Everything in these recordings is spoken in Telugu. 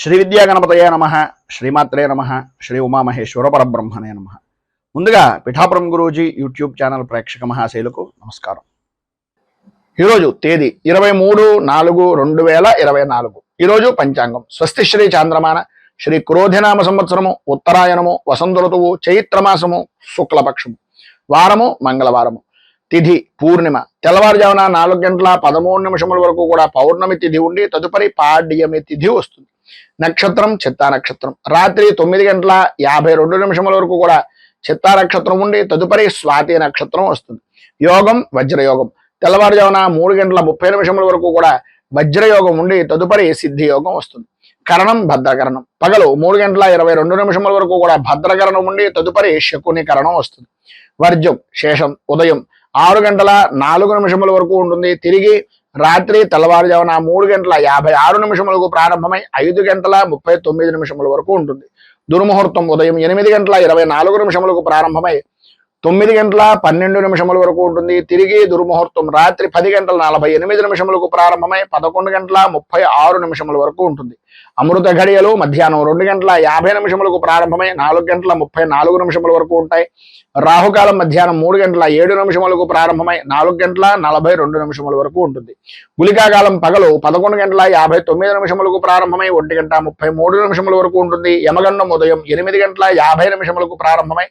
శ్రీ విద్యా గణపతయే నమః, శ్రీమాత్రే నమః, శ్రీ ఉమామహేశ్వర పరబ్రహ్మణే నమః. ముందుగా పిఠాపురం గురూజీ యూట్యూబ్ ఛానల్ ప్రేక్షక మహాశైలకు నమస్కారం. ఈరోజు తేదీ 23/4/2024. ఈరోజు పంచాంగం స్వస్తి శ్రీ చాంద్రమాన శ్రీ క్రోధినామ సంవత్సరము, ఉత్తరాయణము, వసంత ఋతువు, చైత్రమాసము, శుక్లపక్షము, వారము మంగళవారము, తిథి పూర్ణిమ, తెల్లవారుజామున 4:13 వరకు కూడా పౌర్ణమి తిథి ఉండి తదుపరి పాడ్యమి తిథి వస్తుంది. నక్షత్రం చిత్తా నక్షత్రం, రాత్రి 9:52 వరకు కూడా చిత్తా నక్షత్రం ఉండి తదుపరి స్వాతి నక్షత్రం వస్తుంది. యోగం వజ్రయోగం, తెల్లవారుజామున 3:30 వరకు కూడా వజ్రయోగం ఉండి తదుపరి సిద్ధి యోగం వస్తుంది. కరణం భద్రకరణం, పగలు 3:22 వరకు కూడా భద్రకరణం ఉండి తదుపరి శకుని కరణం వస్తుంది. వర్జం శేషం ఉదయం 6:04 వరకు ఉంటుంది. తిరిగి రాత్రి తెల్లవారుజామున 3:56 ప్రారంభమై 5:39 వరకు ఉంటుంది. దుర్ముహూర్తం ఉదయం 8:24 ప్రారంభమై 9:12 వరకు ఉంటుంది. తిరిగి దుర్ముహూర్తం రాత్రి 10:48 ప్రారంభమై 11:36 వరకు ఉంటుంది. అమృత ఘడియలు మధ్యాహ్నం 2:50 ప్రారంభమై 4:34 వరకు ఉంటాయి. రాహుకాలం మధ్యాహ్నం 3:07 ప్రారంభమై 4:42 వరకు ఉంటుంది. గుళికాకాలం పగలు 11:59 ప్రారంభమై 1:33 వరకు ఉంటుంది. యమగండం ఉదయం 8:50 ప్రారంభమై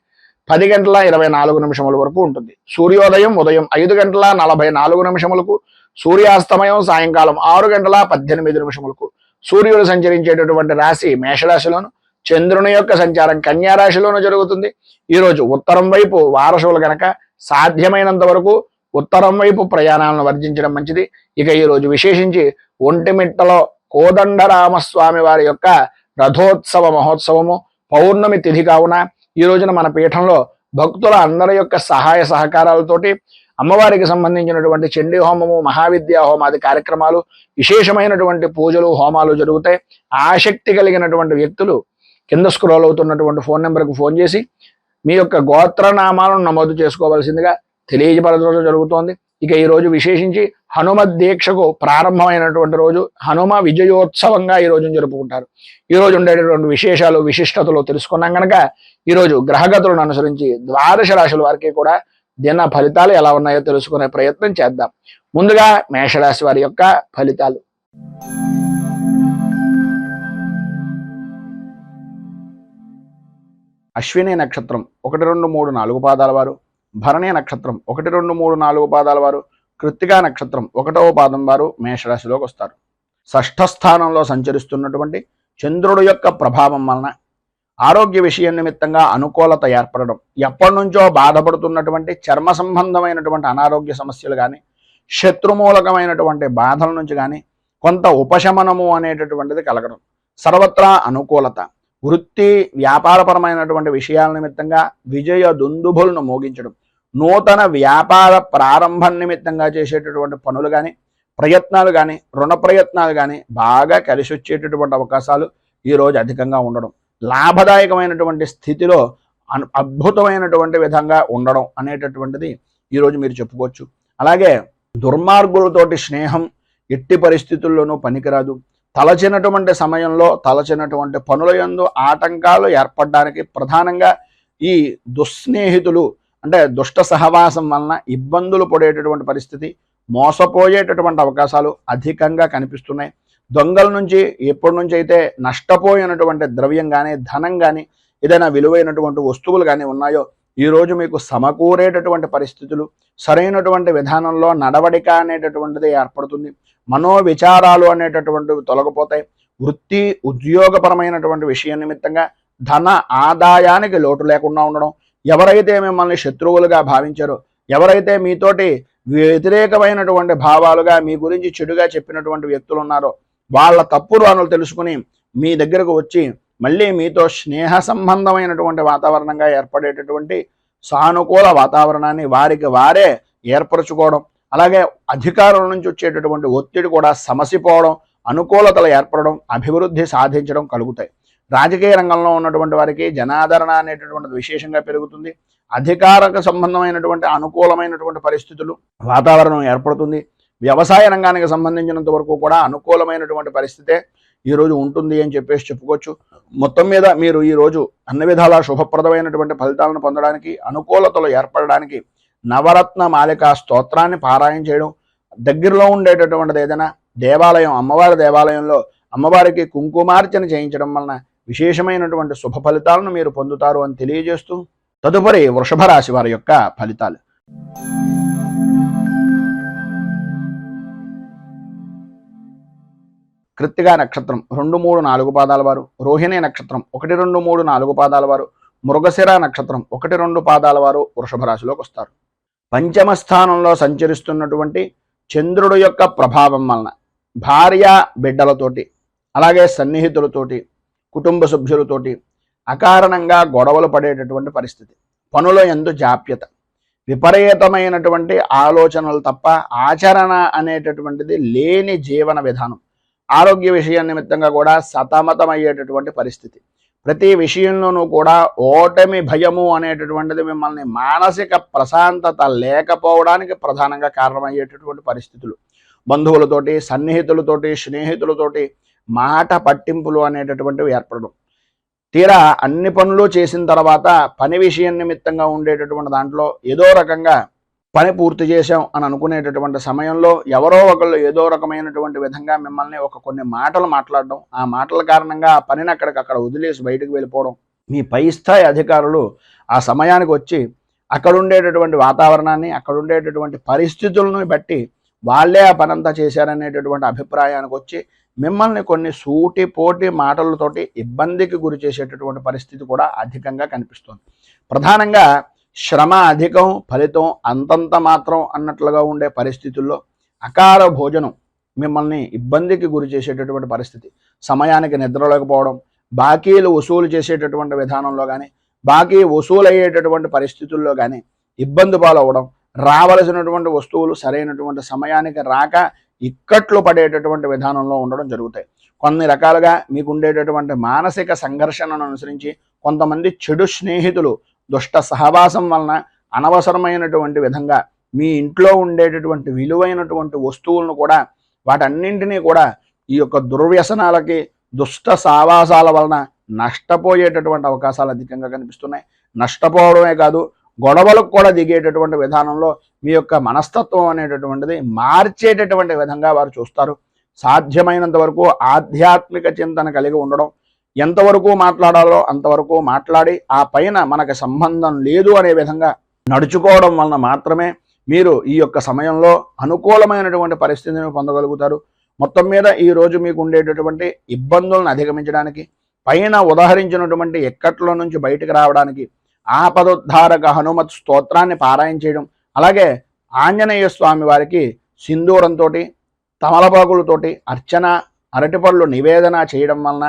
10:24 వరకు ఉంటుంది. సూర్యోదయం ఉదయం 5:44, సూర్యాస్తమయం సాయంకాలం 6:18. సూర్యుడు సంచరించేటటువంటి రాశి మేషరాశిలోను, చంద్రుని యొక్క సంచారం కన్యా రాశిలోను జరుగుతుంది. ఈరోజు ఉత్తరం వైపు వారసులు గనక సాధ్యమైనంత వరకు ఉత్తరం వైపు ప్రయాణాలను వర్జించడం మంచిది. ఇక ఈరోజు విశేషించి ఒంటిమిట్టలో కోదండరామస్వామి వారి యొక్క రథోత్సవ మహోత్సవము పౌర్ణమి తిథి కావున ఈ రోజున మన పీఠంలో భక్తుల అందరి యొక్క సహాయ సహకారాలతోటి అమ్మవారికి సంబంధించినటువంటి చండీ హోమము, మహావిద్యా హోమాది కార్యక్రమాలు, విశేషమైనటువంటి పూజలు, హోమాలు జరుగుతాయి. ఆసక్తి కలిగినటువంటి వ్యక్తులు కింద స్క్రోల్ అవుతున్నటువంటి ఫోన్ నెంబర్కి ఫోన్ చేసి మీ యొక్క గోత్రనామాలను నమోదు చేసుకోవాల్సిందిగా తెలియజేయడం జరుగుతోంది. ఇక ఈ రోజు విశేషించి హనుమత్ దీక్షకు ప్రారంభమైనటువంటి రోజు, హనుమ విజయోత్సవంగా ఈ రోజును జరుపుకుంటారు. ఈ రోజు ఉండేటటువంటి విశేషాలు, విశిష్టతలు తెలుసుకున్నాం కనుక ఈరోజు గ్రహగతులను అనుసరించి ద్వాదశ రాశుల వారికి కూడా దిన ఫలితాలు ఎలా ఉన్నాయో తెలుసుకునే ప్రయత్నం చేద్దాం. ముందుగా మేషరాశి వారి యొక్క ఫలితాలు. అశ్విని నక్షత్రం 1, 2, 3, 4 పాదాల వారు, భరణి నక్షత్రం 1, 2, 3, 4 పాదాల వారు, కృత్తికా నక్షత్రం 1వ పాదం వారు మేషరాశిలోకి వస్తారు. షష్ఠ స్థానంలో సంచరిస్తున్నటువంటి చంద్రుడు యొక్క ప్రభావం వలన ఆరోగ్య విషయం నిమిత్తంగా అనుకూలత ఏర్పడడం, ఎప్పటి నుంచో బాధపడుతున్నటువంటి చర్మ సంబంధమైనటువంటి అనారోగ్య సమస్యలు కానీ, శత్రుమూలకమైనటువంటి బాధల నుంచి కానీ కొంత ఉపశమనము అనేటటువంటిది కలగడం, సర్వత్రా అనుకూలత, వృత్తి వ్యాపారపరమైనటువంటి విషయాల నిమిత్తంగా విజయ దుందుభులను మోగించడం, నూతన వ్యాపార ప్రారంభం నిమిత్తంగా చేసేటటువంటి పనులు కానీ, ప్రయత్నాలు కానీ, రుణ ప్రయత్నాలు కానీ బాగా కలిసి వచ్చేటటువంటి అవకాశాలు ఈరోజు అధికంగా ఉండడం, లాభదాయకమైనటువంటి స్థితిలో అద్భుతమైనటువంటి విధంగా ఉండడం అనేటటువంటిది ఈరోజు మీరు చెప్పుకోవచ్చు. అలాగే దుర్మార్గులతోటి స్నేహం ఎట్టి పరిస్థితుల్లోనూ పనికిరాదు. తలచినటువంటి సమయంలో తలచినటువంటి పనుల యందు ఆటంకాలు ఏర్పడడానికి ప్రధానంగా ఈ దుస్నేహితులు అంటే దుష్ట సహవాసం వలన ఇబ్బందులు పడేటటువంటి పరిస్థితి, మోసపోయేటటువంటి అవకాశాలు అధికంగా కనిపిస్తున్నాయి. దొంగల నుంచి ఎప్పటి నుంచి అయితే నష్టపోయినటువంటి ద్రవ్యం కానీ, ధనం కానీ, ఏదైనా విలువైనటువంటి వస్తువులు కానీ ఉన్నాయో ఈరోజు మీకు సమకూరేటటువంటి పరిస్థితులు, సరైనటువంటి విధానంలో నడవడిక అనేటటువంటిది ఏర్పడుతుంది. మనోవిచారాలు అనేటటువంటివి తొలగిపోతాయి. వృత్తి ఉద్యోగపరమైనటువంటి విషయం నిమిత్తంగా ధన ఆదాయానికి లోటు లేకుండా ఉండడం, ఎవరైతే మిమ్మల్ని శత్రువులుగా భావించారో, ఎవరైతే మీతోటి వ్యతిరేకమైనటువంటి భావాలుగా మీ గురించి చెడుగా చెప్పినటువంటి వ్యక్తులు ఉన్నారో వాళ్ళ తప్పులు అనులు తెలుసుకుని మీ దగ్గరకు వచ్చి మళ్ళీ మీతో స్నేహ సంబంధమైనటువంటి వాతావరణంగా ఏర్పడేటటువంటి సానుకూల వాతావరణాన్ని వారికి వారే ఏర్పరచుకోవడం, అలాగే అధికారుల నుంచి వచ్చేటటువంటి ఒత్తిడి కూడా సమసిపోవడం, అనుకూలతలు ఏర్పడడం, అభివృద్ధి సాధించడం కలుగుతాయి. రాజకీయ రంగంలో ఉన్నటువంటి వారికి జనాదరణ అనేటటువంటిది విశేషంగా పెరుగుతుంది. అధికారకు సంబంధమైనటువంటి అనుకూలమైనటువంటి పరిస్థితులు, వాతావరణం ఏర్పడుతుంది. వ్యవసాయ రంగానికి సంబంధించినంత వరకు కూడా అనుకూలమైనటువంటి పరిస్థితే ఈరోజు ఉంటుంది అని చెప్పేసి చెప్పుకోవచ్చు. మొత్తం మీద మీరు ఈరోజు అన్ని విధాలా శుభప్రదమైనటువంటి ఫలితాలను పొందడానికి, అనుకూలతలు ఏర్పడడానికి నవరత్న మాలికా స్తోత్రాన్ని పారాయణ చేయడం, దగ్గరలో ఉండేటటువంటిది ఏదైనా దేవాలయం, అమ్మవారి దేవాలయంలో అమ్మవారికి కుంకుమార్చన చేయించడం వలన విశేషమైనటువంటి శుభ ఫలితాలను మీరు పొందుతారు అని తెలియజేస్తూ, తదుపరి వృషభ రాశి వారి యొక్క ఫలితాలు. కృత్తికా నక్షత్రం 2, 3, 4 పాదాల వారు, రోహిణి నక్షత్రం 1, 2, 3, 4 పాదాల వారు, మృగశిర నక్షత్రం 1, 2 పాదాల వారు వృషభ రాశిలోకి వస్తారు. పంచమ స్థానంలో సంచరిస్తున్నటువంటి చంద్రుడు యొక్క ప్రభావం వలన భార్య బిడ్డలతోటి, అలాగే సన్నిహితులతోటి, కుటుంబ సభ్యులతోటి అకారణంగా గొడవలు పడేటటువంటి పరిస్థితి, పనుల యందు జాప్యత, విపరీతమైనటువంటి ఆలోచనలు తప్ప ఆచరణ అనేటటువంటిది లేని జీవన విధానం, ఆరోగ్య విషయం నిమిత్తంగా కూడా సతమతమయ్యేటటువంటి పరిస్థితి, ప్రతి విషయంలోనూ కూడా ఓటమి భయము అనేటటువంటిది మిమ్మల్ని మానసిక ప్రశాంతత లేకపోవడానికి ప్రధానంగా కారణమయ్యేటటువంటి పరిస్థితులు, బంధువులతోటి, సన్నిహితులతోటి, స్నేహితులతోటి మాట పట్టింపులు అనేటటువంటివి ఏర్పడడం, తీరా అన్ని పనులు చేసిన తర్వాత పని విషయం నిమిత్తంగా ఉండేటటువంటి దాంట్లో ఏదో రకంగా పని పూర్తి చేశాం అని అనుకునేటటువంటి సమయంలో ఎవరో ఒకళ్ళు ఏదో రకమైనటువంటి విధంగా మిమ్మల్ని కొన్ని మాటలు మాట్లాడడం, ఆ మాటల కారణంగా ఆ పనిని అక్కడికక్కడ వదిలేసి బయటకు వెళ్ళిపోవడం, మీ పై స్థాయి అధికారులు ఆ సమయానికి వచ్చి అక్కడ ఉండేటటువంటి వాతావరణాన్ని, అక్కడ ఉండేటటువంటి పరిస్థితులను బట్టి వాళ్ళే ఆ పనంతా చేశారనేటటువంటి అభిప్రాయానికి వచ్చి మిమ్మల్ని కొన్ని సూటిపోటి మాటలతోటి ఇబ్బందికి గురి చేసేటటువంటి పరిస్థితి కూడా అధికంగా కనిపిస్తుంది. ప్రధానంగా శ్రమ అధికం, ఫలితం అంతంత మాత్రం అన్నట్లుగా ఉండే పరిస్థితుల్లో అకాల భోజనం మిమ్మల్ని ఇబ్బందికి గురి చేసేటటువంటి పరిస్థితి, సమయానికి నిద్రలేకపోవడం, బాకీలు వసూలు చేసేటటువంటి విధానంలో కానీ, బాకీ వసూలు అయ్యేటటువంటి పరిస్థితుల్లో కానీ ఇబ్బంది పాలవడం, రావలసినటువంటి వస్తువులు సరైనటువంటి సమయానికి రాక ఇక్కట్లు పడేటటువంటి విధానంలో ఉండడం జరుగుతాయి. కొన్ని రకాలుగా మీకు ఉండేటటువంటి మానసిక సంఘర్షణను అనుసరించి కొంతమంది చెడు స్నేహితులు దుష్ట సహవాసం వలన అనవసరమైనటువంటి విధంగా మీ ఇంట్లో ఉండేటటువంటి విలువైనటువంటి వస్తువులను కూడా, వాటన్నింటినీ కూడా ఈ యొక్క దుర్వ్యసనాలకి, దుష్ట సావాసాల వలన నష్టపోయేటటువంటి అవకాశాలు అధికంగా కనిపిస్తున్నాయి. నష్టపోవడమే కాదు, గొడవలకు కూడా దిగేటటువంటి విధానంలో మీ యొక్క మనస్తత్వం అనేటటువంటిది మార్చేటటువంటి విధంగా వారు చూస్తారు. సాధ్యమైనంత వరకు ఆధ్యాత్మిక చింతన కలిగి ఉండడం, ఎంతవరకు మాట్లాడాలో అంతవరకు మాట్లాడి ఆ పైన మనకు సంబంధం లేదు అనే విధంగా నడుచుకోవడం వలన మాత్రమే మీరు ఈ యొక్క సమయంలో అనుకూలమైనటువంటి పరిస్థితిని పొందగలుగుతారు. మొత్తం మీద ఈరోజు మీకు ఉండేటటువంటి ఇబ్బందులను అధిగమించడానికి, పైన ఉదహరించినటువంటి ఎక్కట్ల నుంచి బయటకు రావడానికి ఆపదోద్ధారక హనుమత్ స్తోత్రాన్ని పారాయణ చేయడం, అలాగే ఆంజనేయ స్వామి వారికి సింధూరంతో, తమలపాకులతోటి అర్చన, అరటిపళ్ళు నివేదన చేయడం వలన,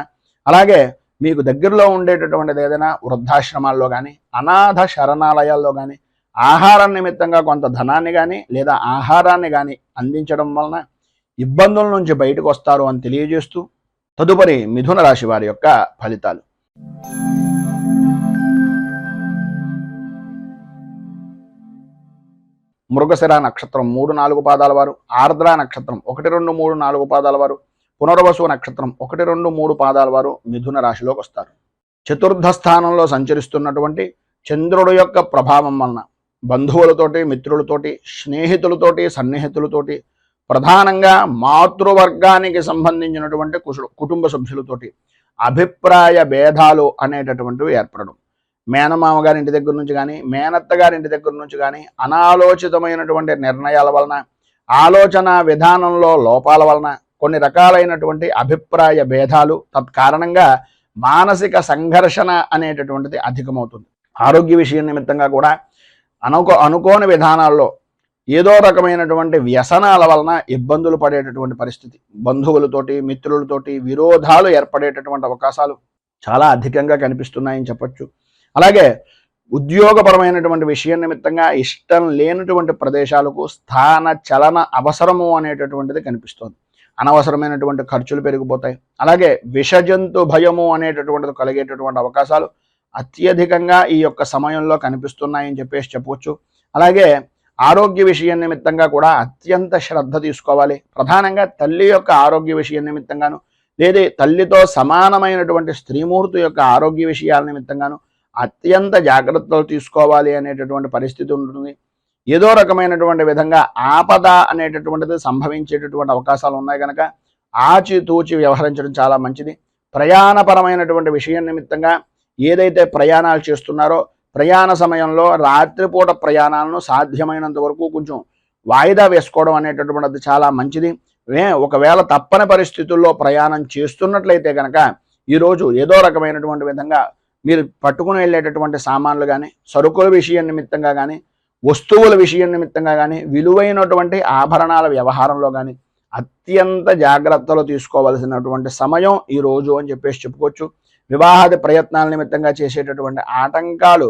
అలాగే మీకు దగ్గరలో ఉండేటటువంటిది ఏదైనా వృద్ధాశ్రమాల్లో కానీ, అనాథ శరణాలయాల్లో కానీ ఆహారం నిమిత్తంగా కొంత ధనాన్ని కానీ లేదా ఆహారాన్ని కానీ అందించడం వలన ఇబ్బందుల నుంచి బయటకు వస్తారు అని తెలియజేస్తూ, తదుపరి మిథున రాశి వారి యొక్క ఫలితాలు. మృగశిర నక్షత్రం 3, 4 పాదాల వారు, ఆర్ద్ర నక్షత్రం 1, 2, 3, 4 పాదాల వారు, పునర్వసు నక్షత్రం 1, 2, 3 పాదాల వారు మిథున రాశిలోకి వస్తారు. చతుర్థ స్థానంలో సంచరిస్తున్నటువంటి చంద్రుడు యొక్క ప్రభావం వలన బంధువులతోటి, మిత్రులతోటి, స్నేహితులతోటి, సన్నిహితులతోటి, ప్రధానంగా మాతృవర్గానికి సంబంధించినటువంటి కుటుంబ సభ్యులతోటి అభిప్రాయ భేదాలు అనేటటువంటివి ఏర్పడడం, మేనమామ గారి ఇంటి దగ్గర నుంచి కానీ, మేనత్త గారి ఇంటి దగ్గర నుంచి కానీ అనాలోచితమైనటువంటి నిర్ణయాల వలన, ఆలోచన విధానంలో లోపాల వలన కొన్ని రకాలైనటువంటి అభిప్రాయ భేదాలు, తత్కారణంగా మానసిక సంఘర్షణ అనేటటువంటిది అధికమవుతుంది. ఆరోగ్య విషయం నిమిత్తంగా కూడా అనుకోని విధానాల్లో ఏదో రకమైనటువంటి వ్యసనాల వలన ఇబ్బందులు పడేటటువంటి పరిస్థితి, బంధువులతోటి, మిత్రులతోటి విరోధాలు ఏర్పడేటటువంటి అవకాశాలు చాలా అధికంగా కనిపిస్తున్నాయని చెప్పచ్చు. అలాగే ఉద్యోగపరమైనటువంటి విషయం నిమిత్తంగా ఇష్టం లేనటువంటి ప్రదేశాలకు స్థాన చలన అవసరము అనేటటువంటిది కనిపిస్తుంది. అనవసరమైనటువంటి ఖర్చులు పెరిగిపోతాయి. అలాగే విషజంతు భయము అనేటటువంటిది కలిగేటటువంటి అవకాశాలు అత్యధికంగా ఈ యొక్క సమయంలో కనిపిస్తున్నాయని చెప్పేసి చెప్పవచ్చు. అలాగే ఆరోగ్య విషయం నిమిత్తంగా కూడా అత్యంత శ్రద్ధ తీసుకోవాలి. ప్రధానంగా తల్లి యొక్క ఆరోగ్య విషయం నిమిత్తంగాను, లేదా తల్లితో సమానమైనటువంటి స్త్రీమూర్తి యొక్క ఆరోగ్య విషయాల నిమిత్తంగాను అత్యంత జాగ్రత్తలు తీసుకోవాలి అనేటటువంటి పరిస్థితి ఉంటుంది. ఏదో రకమైనటువంటి విధంగా ఆపద అనేటటువంటిది సంభవించేటటువంటి అవకాశాలు ఉన్నాయి కనుక ఆచితూచి వ్యవహరించడం చాలా మంచిది. ప్రయాణపరమైనటువంటి విషయం నిమిత్తంగా ఏదైతే ప్రయాణాలు చేస్తున్నారో ప్రయాణ సమయంలో రాత్రిపూట ప్రయాణాలను సాధ్యమైనంత వరకు కొంచెం వాయిదా వేసుకోవడం అనేటటువంటిది చాలా మంచిది. ఒకవేళ తప్పని పరిస్థితుల్లో ప్రయాణం చేస్తున్నట్లయితే కనుక ఈరోజు ఏదో రకమైనటువంటి విధంగా మీరు పట్టుకుని వెళ్ళేటటువంటి సామాన్లు కానీ, సరుకుల విషయం నిమిత్తంగా కానీ, వస్తువుల విషయం నిమిత్తంగా కానీ, విలువైనటువంటి ఆభరణాల వ్యవహారంలో కానీ అత్యంత జాగ్రత్తలు తీసుకోవలసినటువంటి సమయం ఈ రోజు అని చెప్పేసి చెప్పుకోవచ్చు. వివాహాది ప్రయత్నాల నిమిత్తంగా చేసేటటువంటి ఆటంకాలు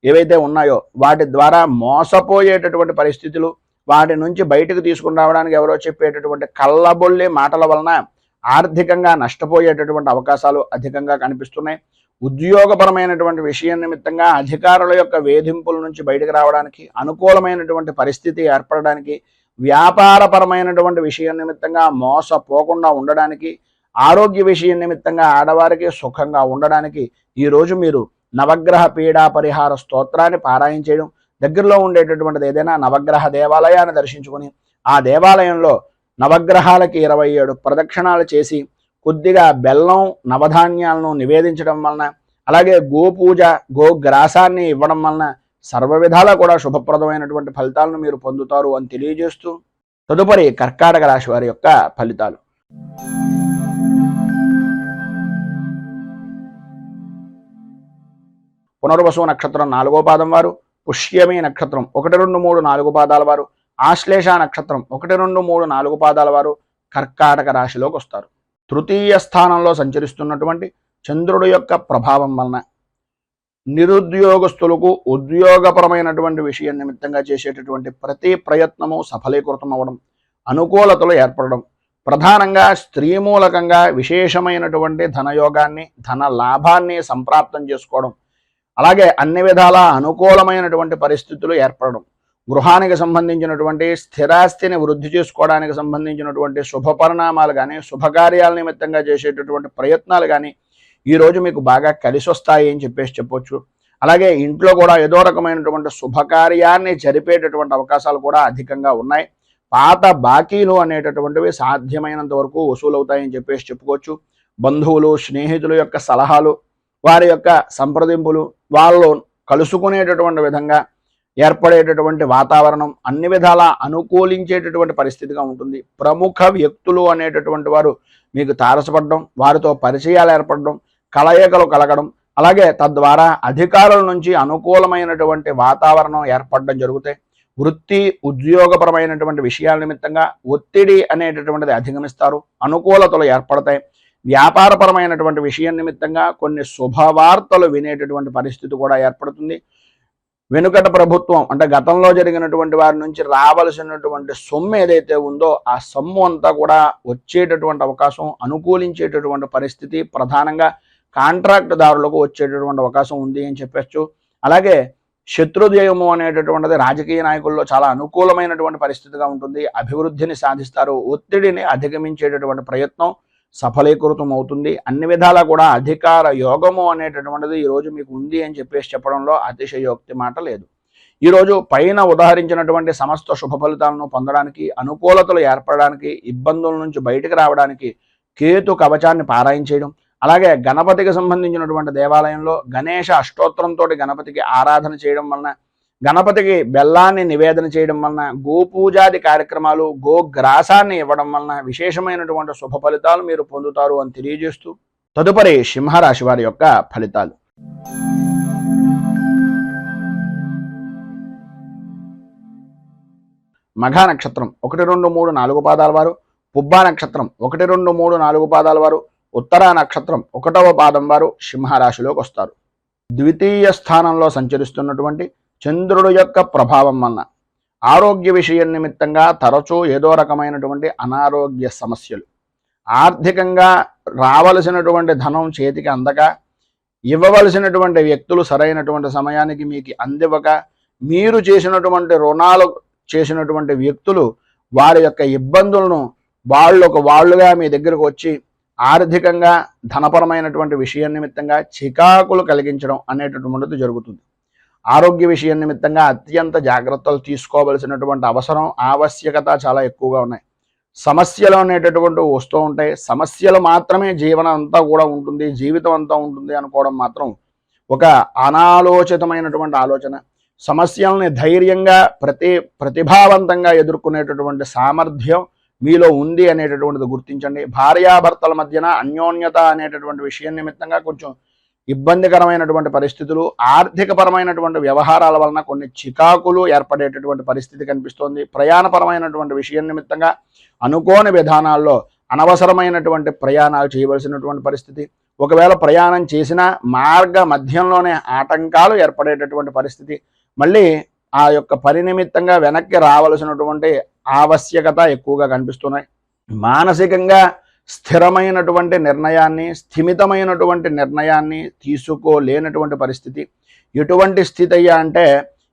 ఏవైతే ఉన్నాయో వాటి ద్వారా మోసపోయేటటువంటి పరిస్థితులు, వాటి నుంచి బయటకు తీసుకుని రావడానికి ఎవరో చెప్పేటటువంటి కళ్ళబొల్లి మాటల వలన ఆర్థికంగా నష్టపోయేటటువంటి అవకాశాలు అధికంగా కనిపిస్తున్నాయి. ఉద్యోగపరమైనటువంటి విషయం నిమిత్తంగా అధికారుల యొక్క వేధింపుల నుంచి బయటకు రావడానికి అనుకూలమైనటువంటి పరిస్థితి ఏర్పడడానికి, వ్యాపారపరమైనటువంటి విషయం నిమిత్తంగా మోసపోకుండా ఉండడానికి, ఆరోగ్య విషయం నిమిత్తంగా ఆడవారికి సుఖంగా ఉండడానికి ఈరోజు మీరు నవగ్రహ పీడా పరిహార స్తోత్రాన్ని పారాయణ చేయడం, దగ్గరలో ఉండేటటువంటిది ఏదైనా నవగ్రహ దేవాలయాన్ని దర్శించుకొని ఆ దేవాలయంలో నవగ్రహాలకి 27 ప్రదక్షిణాలు చేసి కొద్దిగా బెల్లం నవధాన్యాలను నివేదించడం వలన, అలాగే గోపూజ గోగ్రాసాన్ని ఇవ్వడం వలన సర్వ విధాలా కూడా శుభప్రదమైనటువంటి ఫలితాలను మీరు పొందుతారు అని తెలియజేస్తూ తదుపరి కర్కాటక రాశి వారి యొక్క ఫలితాలు. పునర్వసు నక్షత్రం 4వ పాదం వారు, పుష్యమి నక్షత్రం 1, 2, 3, 4 పాదాల వారు, ఆశ్లేష నక్షత్రం 1, 2, 3, 4 పాదాల వారు కర్కాటక రాశిలోకి వస్తారు. తృతీయ స్థానంలో సంచరిస్తున్నటువంటి చంద్రుడి యొక్క ప్రభావం వలన నిరుద్యోగస్తులకు ఉద్యోగపరమైనటువంటి విషయం నిమిత్తంగా చేసేటటువంటి ప్రతి ప్రయత్నము సఫలీకృతం అవ్వడం, అనుకూలతలు ఏర్పడడం, ప్రధానంగా స్త్రీ మూలకంగా విశేషమైనటువంటి ధనయోగాన్ని, ధన లాభాన్ని సంప్రాప్తం చేసుకోవడం, అలాగే అన్ని విధాల అనుకూలమైనటువంటి పరిస్థితులు ఏర్పడడం, గృహానికి సంబంధించినటువంటి స్థిరాస్తిని వృద్ధి చేసుకోవడానికి సంబంధించినటువంటి శుభ పరిణామాలు కానీ, శుభకార్యాల నిమిత్తంగా చేసేటటువంటి ప్రయత్నాలు కానీ ఈరోజు మీకు బాగా కలిసి వస్తాయి అని చెప్పొచ్చు. అలాగే ఇంట్లో కూడా ఏదో రకమైనటువంటి శుభకార్యాన్ని జరిపేటటువంటి అవకాశాలు కూడా అధికంగా ఉన్నాయి. పాత బాకీలు అనేటటువంటివి సాధ్యమైనంత వరకు వసూలవుతాయని చెప్పుకోవచ్చు. బంధువులు, స్నేహితుల యొక్క సలహాలు, వారి యొక్క సంప్రదింపులు, వాళ్ళు కలుసుకునేటటువంటి విధంగా ఏర్పడేటటువంటి వాతావరణం అన్ని విధాలా అనుకూలించేటటువంటి పరిస్థితిగా ఉంటుంది. ప్రముఖ వ్యక్తులు అనేటటువంటి వారు మీకు తారసపడడం, వారితో పరిచయాలు ఏర్పడడం, కలయికలు కలగడం, అలాగే తద్వారా అధికారుల నుంచి అనుకూలమైనటువంటి వాతావరణం ఏర్పడడం జరుగుతాయి. వృత్తి ఉద్యోగపరమైనటువంటి విషయాల నిమిత్తంగా ఒత్తిడి అనేటటువంటిది అధిగమిస్తారు, అనుకూలతలు ఏర్పడతాయి. వ్యాపారపరమైనటువంటి విషయం నిమిత్తంగా కొన్ని శుభవార్తలు వినేటటువంటి పరిస్థితి కూడా ఏర్పడుతుంది. వెనుకట ప్రభుత్వం అంటే గతంలో జరిగినటువంటి వారి నుంచి రావలసినటువంటి సొమ్ము ఏదైతే ఉందో ఆ సొమ్ము అంతా కూడా వచ్చేటటువంటి అవకాశం, అనుకూలించేటటువంటి పరిస్థితి ప్రధానంగా కాంట్రాక్ట్ దారులకు వచ్చేటటువంటి అవకాశం ఉంది అని చెప్పచ్చు. అలాగే శత్రుజయము అనేటటువంటిది రాజకీయ నాయకుల్లో చాలా అనుకూలమైనటువంటి పరిస్థితిగా ఉంటుంది. అభివృద్ధిని సాధిస్తారు, ఒత్తిడిని అధిగమించేటటువంటి ప్రయత్నం సఫలీకృతం అవుతుంది. అన్ని విధాలా కూడా అధికార యోగము అనేటటువంటిది ఈరోజు మీకు ఉంది అని చెప్పడంలో అతిశయోక్తి మాట లేదు. ఈరోజు పైన ఉదాహరించినటువంటి సమస్త శుభ ఫలితాలను పొందడానికి, అనుకూలతలు ఏర్పడడానికి, ఇబ్బందుల నుంచి బయటకు రావడానికి కేతు కవచాన్ని పారాయణ చేయడం, అలాగే గణపతికి సంబంధించినటువంటి దేవాలయంలో గణేష అష్టోత్తరంతో గణపతికి ఆరాధన చేయడం వలన, గణపతికి బెల్లాన్ని నివేదన చేయడం వలన, గోపూజాది కార్యక్రమాలు, గోగ్రాసాన్ని ఇవ్వడం వలన విశేషమైనటువంటి శుభ ఫలితాలు మీరు పొందుతారు అని తెలియజేస్తూ తదుపరి సింహరాశి వారి యొక్క ఫలితాలు. మఘ నక్షత్రం 1, 2, 3, 4 పాదాల వారు, పుబ్బా నక్షత్రం 1, 2, 3, 4 పాదాల వారు, ఉత్తరా నక్షత్రం 1వ పాదం వారు సింహరాశిలోకి వస్తారు. ద్వితీయ స్థానంలో సంచరిస్తున్నటువంటి చంద్రుడు యొక్క ప్రభావం వలన ఆరోగ్య విషయం నిమిత్తంగా తరచూ ఏదో రకమైనటువంటి అనారోగ్య సమస్యలు, ఆర్థికంగా రావలసినటువంటి ధనం చేతికి అందక, ఇవ్వవలసినటువంటి వ్యక్తులు సరైనటువంటి సమయానికి మీకు అందివ్వక, మీరు చేసినటువంటి రుణాలు చేసినటువంటి వ్యక్తులు వారి యొక్క ఇబ్బందులను వాళ్ళుగా మీ దగ్గరకు వచ్చి ఆర్థికంగా ధనపరమైనటువంటి విషయం నిమిత్తంగా చికాకులు కలిగించడం అనేటటువంటిది జరుగుతుంది. ఆరోగ్య విషయం నిమిత్తంగా అత్యంత జాగ్రత్తలు తీసుకోవలసినటువంటి అవసరం ఆవశ్యకత చాలా ఎక్కువగా ఉన్నాయి. సమస్యలు అనేటటువంటివి వస్తూ ఉంటాయి. సమస్యలు మాత్రమే జీవనం అంతా కూడా ఉంటుంది, జీవితం అంతా ఉంటుంది అనుకోవడం మాత్రం ఒక అనాలోచితమైనటువంటి ఆలోచన. సమస్యల్ని ధైర్యంగా ప్రతిభావంతంగా ఎదుర్కొనేటటువంటి సామర్థ్యం మీలో ఉంది అనేటటువంటిది గుర్తించండి. భార్యాభర్తల మధ్యన అన్యోన్యత అనేటటువంటి విషయం నిమిత్తంగా కొంచెం ఇబ్బందికరమైనటువంటి పరిస్థితులు, ఆర్థికపరమైనటువంటి వ్యవహారాల వలన కొన్ని చికాకులు ఏర్పడేటటువంటి పరిస్థితి కనిపిస్తోంది. ప్రయాణపరమైనటువంటి విషయం నిమిత్తంగా అనుకోని విధానాల్లో అనవసరమైనటువంటి ప్రయాణాలు చేయవలసినటువంటి పరిస్థితి. ఒకవేళ ప్రయాణం చేసినా మార్గ మధ్యంలోనే ఆటంకాలు ఏర్పడేటటువంటి పరిస్థితి. మళ్ళీ ఆ యొక్క పని నిమిత్తంగా వెనక్కి రావలసినటువంటి ఆవశ్యకత ఎక్కువగా కనిపిస్తున్నాయి. మానసికంగా స్థిరమైనటువంటి నిర్ణయాన్ని, స్థిమితమైనటువంటి నిర్ణయాన్ని తీసుకోలేనటువంటి పరిస్థితి. ఎటువంటి స్థితి అయ్యా అంటే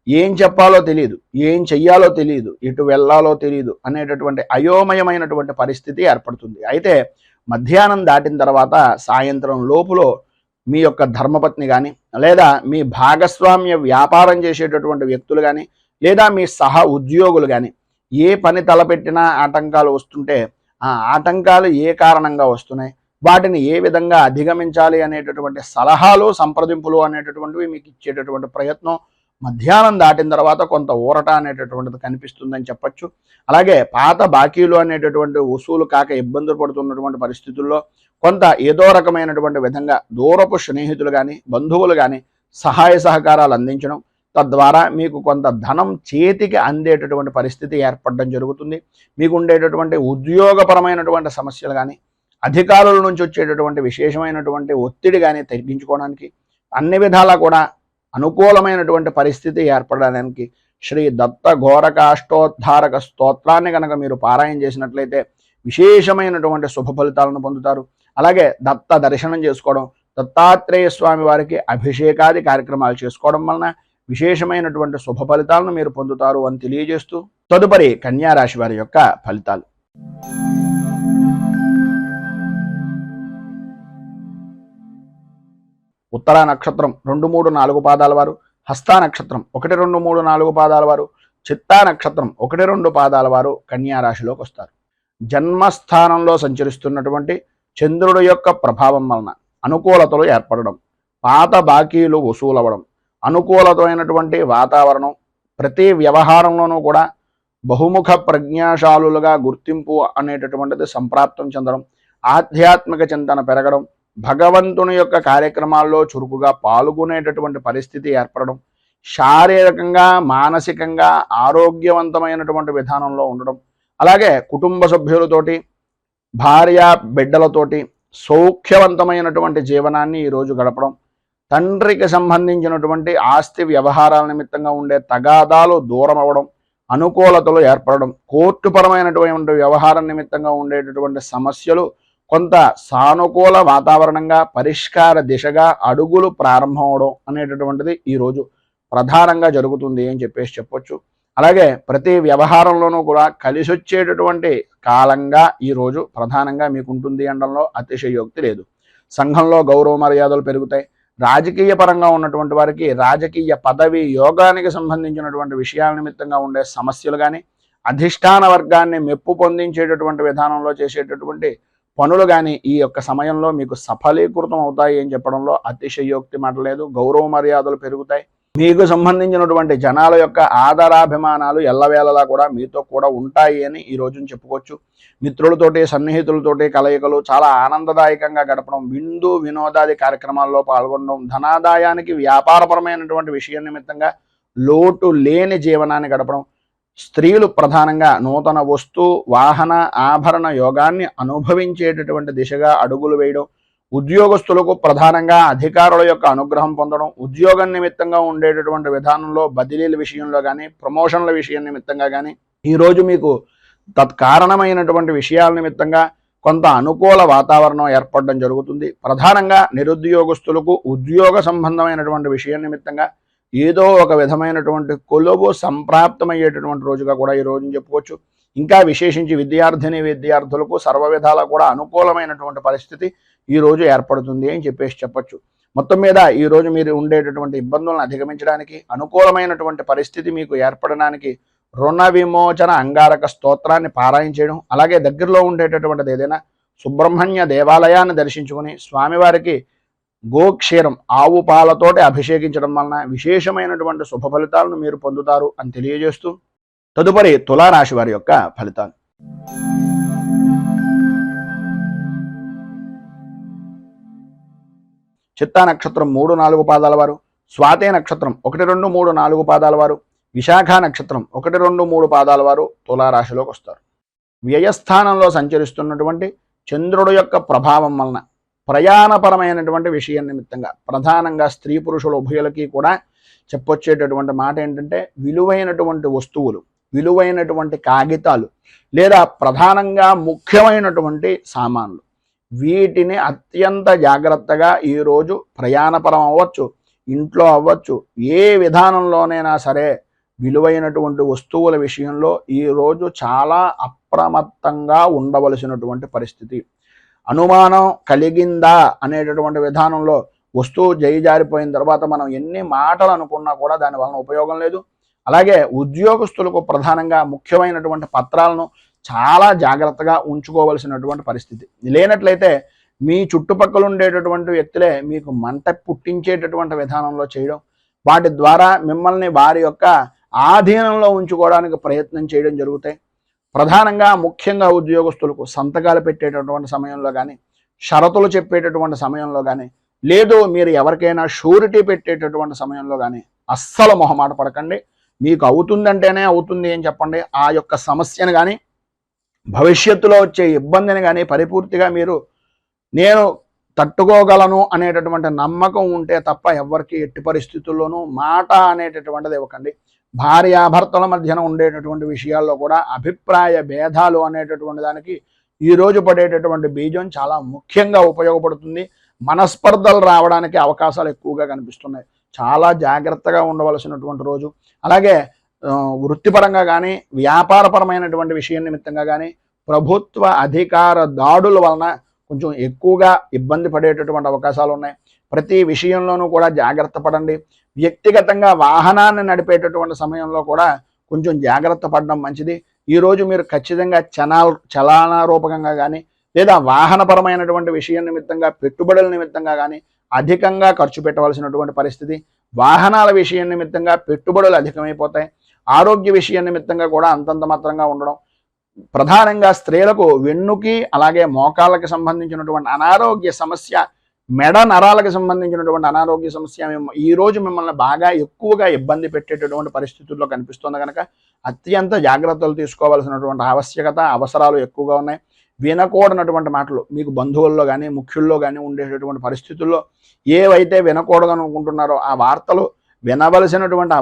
ఏం చెప్పాలో తెలియదు, ఏం చెయ్యాలో తెలియదు, ఎటు వెళ్ళాలో తెలియదు అనేటటువంటి అయోమయమైనటువంటి పరిస్థితి ఏర్పడుతుంది. అయితే మధ్యాహ్నం దాటిన తర్వాత సాయంత్రం లోపులో మీ యొక్క ధర్మపత్ని కానీ, లేదా మీ భాగస్వామ్య వ్యాపారం చేసేటటువంటి వ్యక్తులు కానీ, లేదా మీ సహ ఉద్యోగులు కానీ ఏ పని తలపెట్టినా ఆటంకాలు వస్తుంటే ఆ ఆటంకాలు ఏ కారణంగా వస్తున్నాయి, వాటిని ఏ విధంగా అధిగమించాలి అనేటటువంటి సలహాలు, సంప్రదింపులు అనేటటువంటివి మీకు ఇచ్చేటటువంటి ప్రయత్నం మధ్యాహ్నం దాటిన తర్వాత కొంత ఊరట అనేటటువంటిది కనిపిస్తుందని చెప్పచ్చు. అలాగే పాత బాకీలు అనేటటువంటి వసూలు కాక ఇబ్బందులు పడుతున్నటువంటి పరిస్థితుల్లో కొంత ఏదో రకమైనటువంటి విధంగా దూరపు స్నేహితులు కానీ, బంధువులు కానీ సహాయ సహకారాలు అందించడం, తద్వారా మీకు కొంత ధనం చేతికి అందేటటువంటి పరిస్థితి ఏర్పడడం జరుగుతుంది. మీకు ఉండేటటువంటి ఉద్యోగపరమైనటువంటి సమస్యలు కానీ, అధికారుల నుంచి వచ్చేటటువంటి విశేషమైనటువంటి ఒత్తిడి కానీ తగ్గించుకోవడానికి అన్ని విధాలా కూడా అనుకూలమైనటువంటి పరిస్థితి ఏర్పడడానికి శ్రీ దత్త ఘోరకాష్టోద్ధారక స్తోత్రాన్ని కనుక మీరు పారాయణ చేసినట్లయితే విశేషమైనటువంటి శుభ ఫలితాలను పొందుతారు. అలాగే దత్త దర్శనం చేసుకోవడం, దత్తాత్రేయ స్వామి వారికి అభిషేకాది కార్యక్రమాలు చేసుకోవడం వలన విశేషమైనటువంటి శుభ ఫలితాలను మీరు పొందుతారు అని తెలియజేస్తూ తదుపరి కన్యా రాశి వారి యొక్క ఫలితాలు. ఉత్తర నక్షత్రం 2, 3, 4 పాదాల వారు, హస్త నక్షత్రం 1, 2, 3, 4 పాదాల వారు, చిత్తా నక్షత్రం 1, 2 పాదాల వారు కన్యా రాశిలోకి వస్తారు. జన్మస్థానంలో సంచరిస్తున్నటువంటి చంద్రుడి యొక్క ప్రభావం వలన అనుకూలతలు ఏర్పడడం, పాత బాకీలు వసూలవ్వడం, అనుకూలతమైనటువంటి వాతావరణం, ప్రతి వ్యవహారంలోనూ కూడా బహుముఖ ప్రజ్ఞాశాలులుగా గుర్తింపు అనేటటువంటిది సంప్రాప్తం చెందడం, ఆధ్యాత్మిక చింతన పెరగడం, భగవంతుని యొక్క కార్యక్రమాల్లో చురుకుగా పాల్గొనేటటువంటి పరిస్థితి ఏర్పడడం, శారీరకంగా మానసికంగా ఆరోగ్యవంతమైనటువంటి విధానంలో ఉండడం, అలాగే కుటుంబ సభ్యులతోటి, భార్య బిడ్డలతోటి సౌఖ్యవంతమైనటువంటి జీవనాన్ని ఈరోజు గడపడం, తండ్రికి సంబంధించినటువంటి ఆస్తి వ్యవహారాల నిమిత్తంగా ఉండే తగాదాలు దూరం అవ్వడం, అనుకూలతలు ఏర్పడడం, కోర్టుపరమైనటువంటి వ్యవహారం నిమిత్తంగా ఉండేటటువంటి సమస్యలు కొంత సానుకూల వాతావరణంగా పరిష్కార దిశగా అడుగులు ప్రారంభం అవడం అనేటటువంటిది ఈరోజు ప్రధానంగా జరుగుతుంది అని చెప్పొచ్చు. అలాగే ప్రతి వ్యవహారంలోనూ కూడా కలిసొచ్చేటటువంటి కాలంగా ఈరోజు ప్రధానంగా మీకు ఉంటుంది అనడంలో అతిశయోక్తి లేదు. సంఘంలో గౌరవ మర్యాదలు పెరుగుతాయి. రాజకీయ పరంగా ఉన్నటువంటి వారికి రాజకీయ పదవి యోగానికి సంబంధించినటువంటి విషయాల నిమిత్తంగా ఉండే సమస్యలు కానీ, అధిష్టాన వర్గాన్ని మెప్పు పొందించేటటువంటి విధానంలో చేసేటటువంటి పనులు కానీ ఈ యొక్క సమయంలో మీకు సఫలీకృతం అవుతాయి అని చెప్పడంలో అతిశయోక్తి మాట లేదు. గౌరవ మర్యాదలు పెరుగుతాయి. మీకు సంబంధించినటువంటి జనాల యొక్క ఆదరాభిమానాలు ఎల్లవేళలా కూడా మీతో కూడా ఉంటాయి అని ఈ రోజున చెప్పుకోవచ్చు. మిత్రులతోటి, సన్నిహితులతోటి కలయికలు చాలా ఆనందదాయకంగా గడపడం, విందు వినోదాది కార్యక్రమాల్లో పాల్గొనడం, ధనాదాయానికి వ్యాపారపరమైనటువంటి విషయం నిమిత్తంగా లోటు లేని జీవనాన్ని గడపడం, స్త్రీలు ప్రధానంగా నూతన వస్తు వాహన ఆభరణ యోగాన్ని అనుభవించేటటువంటి దిశగా అడుగులు వేయడం, ఉద్యోగస్తులకు ప్రధానంగా అధికారుల యొక్క అనుగ్రహం పొందడం, ఉద్యోగం నిమిత్తంగా ఉండేటటువంటి విధానంలో బదిలీల విషయంలో కానీ, ప్రమోషన్ల విషయం నిమిత్తంగా కానీ ఈరోజు మీకు తత్కారణమైనటువంటి విషయాల నిమిత్తంగా కొంత అనుకూల వాతావరణం ఏర్పడడం జరుగుతుంది. ప్రధానంగా నిరుద్యోగస్తులకు ఉద్యోగ సంబంధమైనటువంటి విషయం నిమిత్తంగా ఏదో ఒక విధమైనటువంటి కొలువు సంప్రాప్తమయ్యేటటువంటి రోజుగా కూడా ఈ రోజుని చెప్పుకోవచ్చు. ఇంకా విశేషించి విద్యార్థులకు సర్వ విధాలా కూడా అనుకూలమైనటువంటి పరిస్థితి ఈ రోజు ఏర్పడుతుంది అని చెప్పొచ్చు. మొత్తం మీద ఈ రోజు మీరు ఉండేటటువంటి ఇబ్బందులను అధిగమించడానికి, అనుకూలమైనటువంటి పరిస్థితి మీకు ఏర్పడడానికి రుణ విమోచన అంగారక స్తోత్రాన్ని పారాయణ చేయడం, అలాగే దగ్గరలో ఉండేటటువంటిది ఏదైనా సుబ్రహ్మణ్య దేవాలయాన్ని దర్శించుకుని స్వామివారికి గోక్షీరం ఆవు పాలతోటి అభిషేకించడం వలన విశేషమైనటువంటి శుభ ఫలితాలను మీరు పొందుతారు అని తెలియజేస్తూ, తదుపరి తులారాశి వారి యొక్క ఫలితాలు. చిత్తా నక్షత్రం 3-4 పాదాల వారు, స్వాతే నక్షత్రం 1, 2, 3, 4 పాదాల వారు, విశాఖ నక్షత్రం 1, 2, 3 పాదాల వారు తులారాశిలోకి వస్తారు. వ్యయస్థానంలో సంచరిస్తున్నటువంటి చంద్రుడు యొక్క ప్రభావం వలన ప్రయాణపరమైనటువంటి విషయం నిమిత్తంగా ప్రధానంగా స్త్రీ పురుషుల ఉభయులకి కూడా చెప్పొచ్చేటటువంటి మాట ఏంటంటే, విలువైనటువంటి వస్తువులు, విలువైనటువంటి కాగితాలు లేదా ప్రధానంగా ముఖ్యమైనటువంటి సామాన్లు, వీటిని అత్యంత జాగ్రత్తగా ఈరోజు ప్రయాణపరం అవ్వచ్చు, ఇంట్లో అవ్వచ్చు, ఏ విధానంలోనైనా సరే విలువైనటువంటి వస్తువుల విషయంలో ఈరోజు చాలా అప్రమత్తంగా ఉండవలసినటువంటి పరిస్థితి. అనుమానం కలిగిందా అనేటటువంటి విధానంలో వస్తువు జారిపోయిన తర్వాత మనం ఎన్ని మాటలు అనుకున్నా కూడా దాని వలన ఉపయోగం లేదు. అలాగే ఉద్యోగస్తులకు ప్రధానంగా ముఖ్యమైనటువంటి పత్రాలను చాలా జాగ్రత్తగా ఉంచుకోవలసినటువంటి పరిస్థితి. లేనట్లయితే మీ చుట్టుపక్కల ఉండేటటువంటి వ్యక్తులే మీకు మంట పుట్టించేటటువంటి విధానంలో చేయడం, వాటి ద్వారా మిమ్మల్ని వారి యొక్క ఆధీనంలో ఉంచుకోవడానికి ప్రయత్నం చేయడం జరుగుతాయి. ప్రధానంగా ముఖ్యంగా ఉద్యోగస్తులకు సంతకాలు పెట్టేటటువంటి సమయంలో కానీ, షరతులు చెప్పేటటువంటి సమయంలో కానీ, లేదు మీరు ఎవరికైనా షూరిటీ పెట్టేటటువంటి సమయంలో కానీ అస్సలు మొహమాట పడకండి. మీకు అవుతుందంటేనే అవుతుంది అని చెప్పండి. ఆ యొక్క సమస్యను కానీ భవిష్యత్తులో వచ్చే ఇబ్బందిని కానీ పరిపూర్తిగా మీరు నేను తట్టుకోగలను అనేటటువంటి నమ్మకం ఉంటే తప్ప ఎవరికి ఎట్టి పరిస్థితుల్లోనూ మాట అనేటటువంటిది ఇవ్వకండి. భార్యాభర్తల మధ్యన ఉండేటటువంటి విషయాల్లో కూడా అభిప్రాయ భేదాలు అనేటటువంటి దానికి ఈరోజు పడేటటువంటి బీజం చాలా ముఖ్యంగా ఉపయోగపడుతుంది. మనస్పర్ధలు రావడానికి అవకాశాలు ఎక్కువగా కనిపిస్తున్నాయి. చాలా జాగ్రత్తగా ఉండవలసినటువంటి రోజు. అలాగే వృత్తిపరంగా కానీ, వ్యాపారపరమైనటువంటి విషయం నిమిత్తంగా కానీ ప్రభుత్వ అధికార దాడుల వలన కొంచెం ఎక్కువగా ఇబ్బంది పడేటటువంటి అవకాశాలు ఉన్నాయి. ప్రతి విషయంలోనూ కూడా జాగ్రత్త పడండి. వ్యక్తిగతంగా వాహనాన్ని నడిపేటటువంటి సమయంలో కూడా కొంచెం జాగ్రత్త పడడం మంచిది. ఈరోజు మీరు ఖచ్చితంగా చలానా రూపకంగా కానీ లేదా వాహనపరమైనటువంటి విషయం నిమిత్తంగా పెట్టుబడుల నిమిత్తంగా కానీ అధికంగా ఖర్చు పెట్టవలసినటువంటి పరిస్థితి. వాహనాల విషయం నిమిత్తంగా పెట్టుబడులు అధికమైపోతాయి. ఆరోగ్య విషయం నిమిత్తంగా కూడా అంతంత మాత్రంగా ఉండడం. ప్రధానంగా స్త్రీలకు వెన్నుకి అలాగే మోకాళ్ళకి సంబంధించినటువంటి అనారోగ్య సమస్య, మెడ నరాలకు సంబంధించినటువంటి అనారోగ్య సమస్య ఈరోజు మిమ్మల్ని బాగా ఎక్కువగా ఇబ్బంది పెట్టేటటువంటి పరిస్థితుల్లో కనిపిస్తుంది కనుక అత్యంత జాగ్రత్తలు తీసుకోవాల్సినటువంటి అవసరాలు ఎక్కువగా ఉన్నాయి. వినకూడనటువంటి మాటలు మీకు బంధువుల్లో కానీ ముఖ్యుల్లో కానీ ఉండేటటువంటి పరిస్థితుల్లో ఏవైతే వినకూడదనుకుంటున్నారో ఆ వార్తలు వినవలసినటువంటి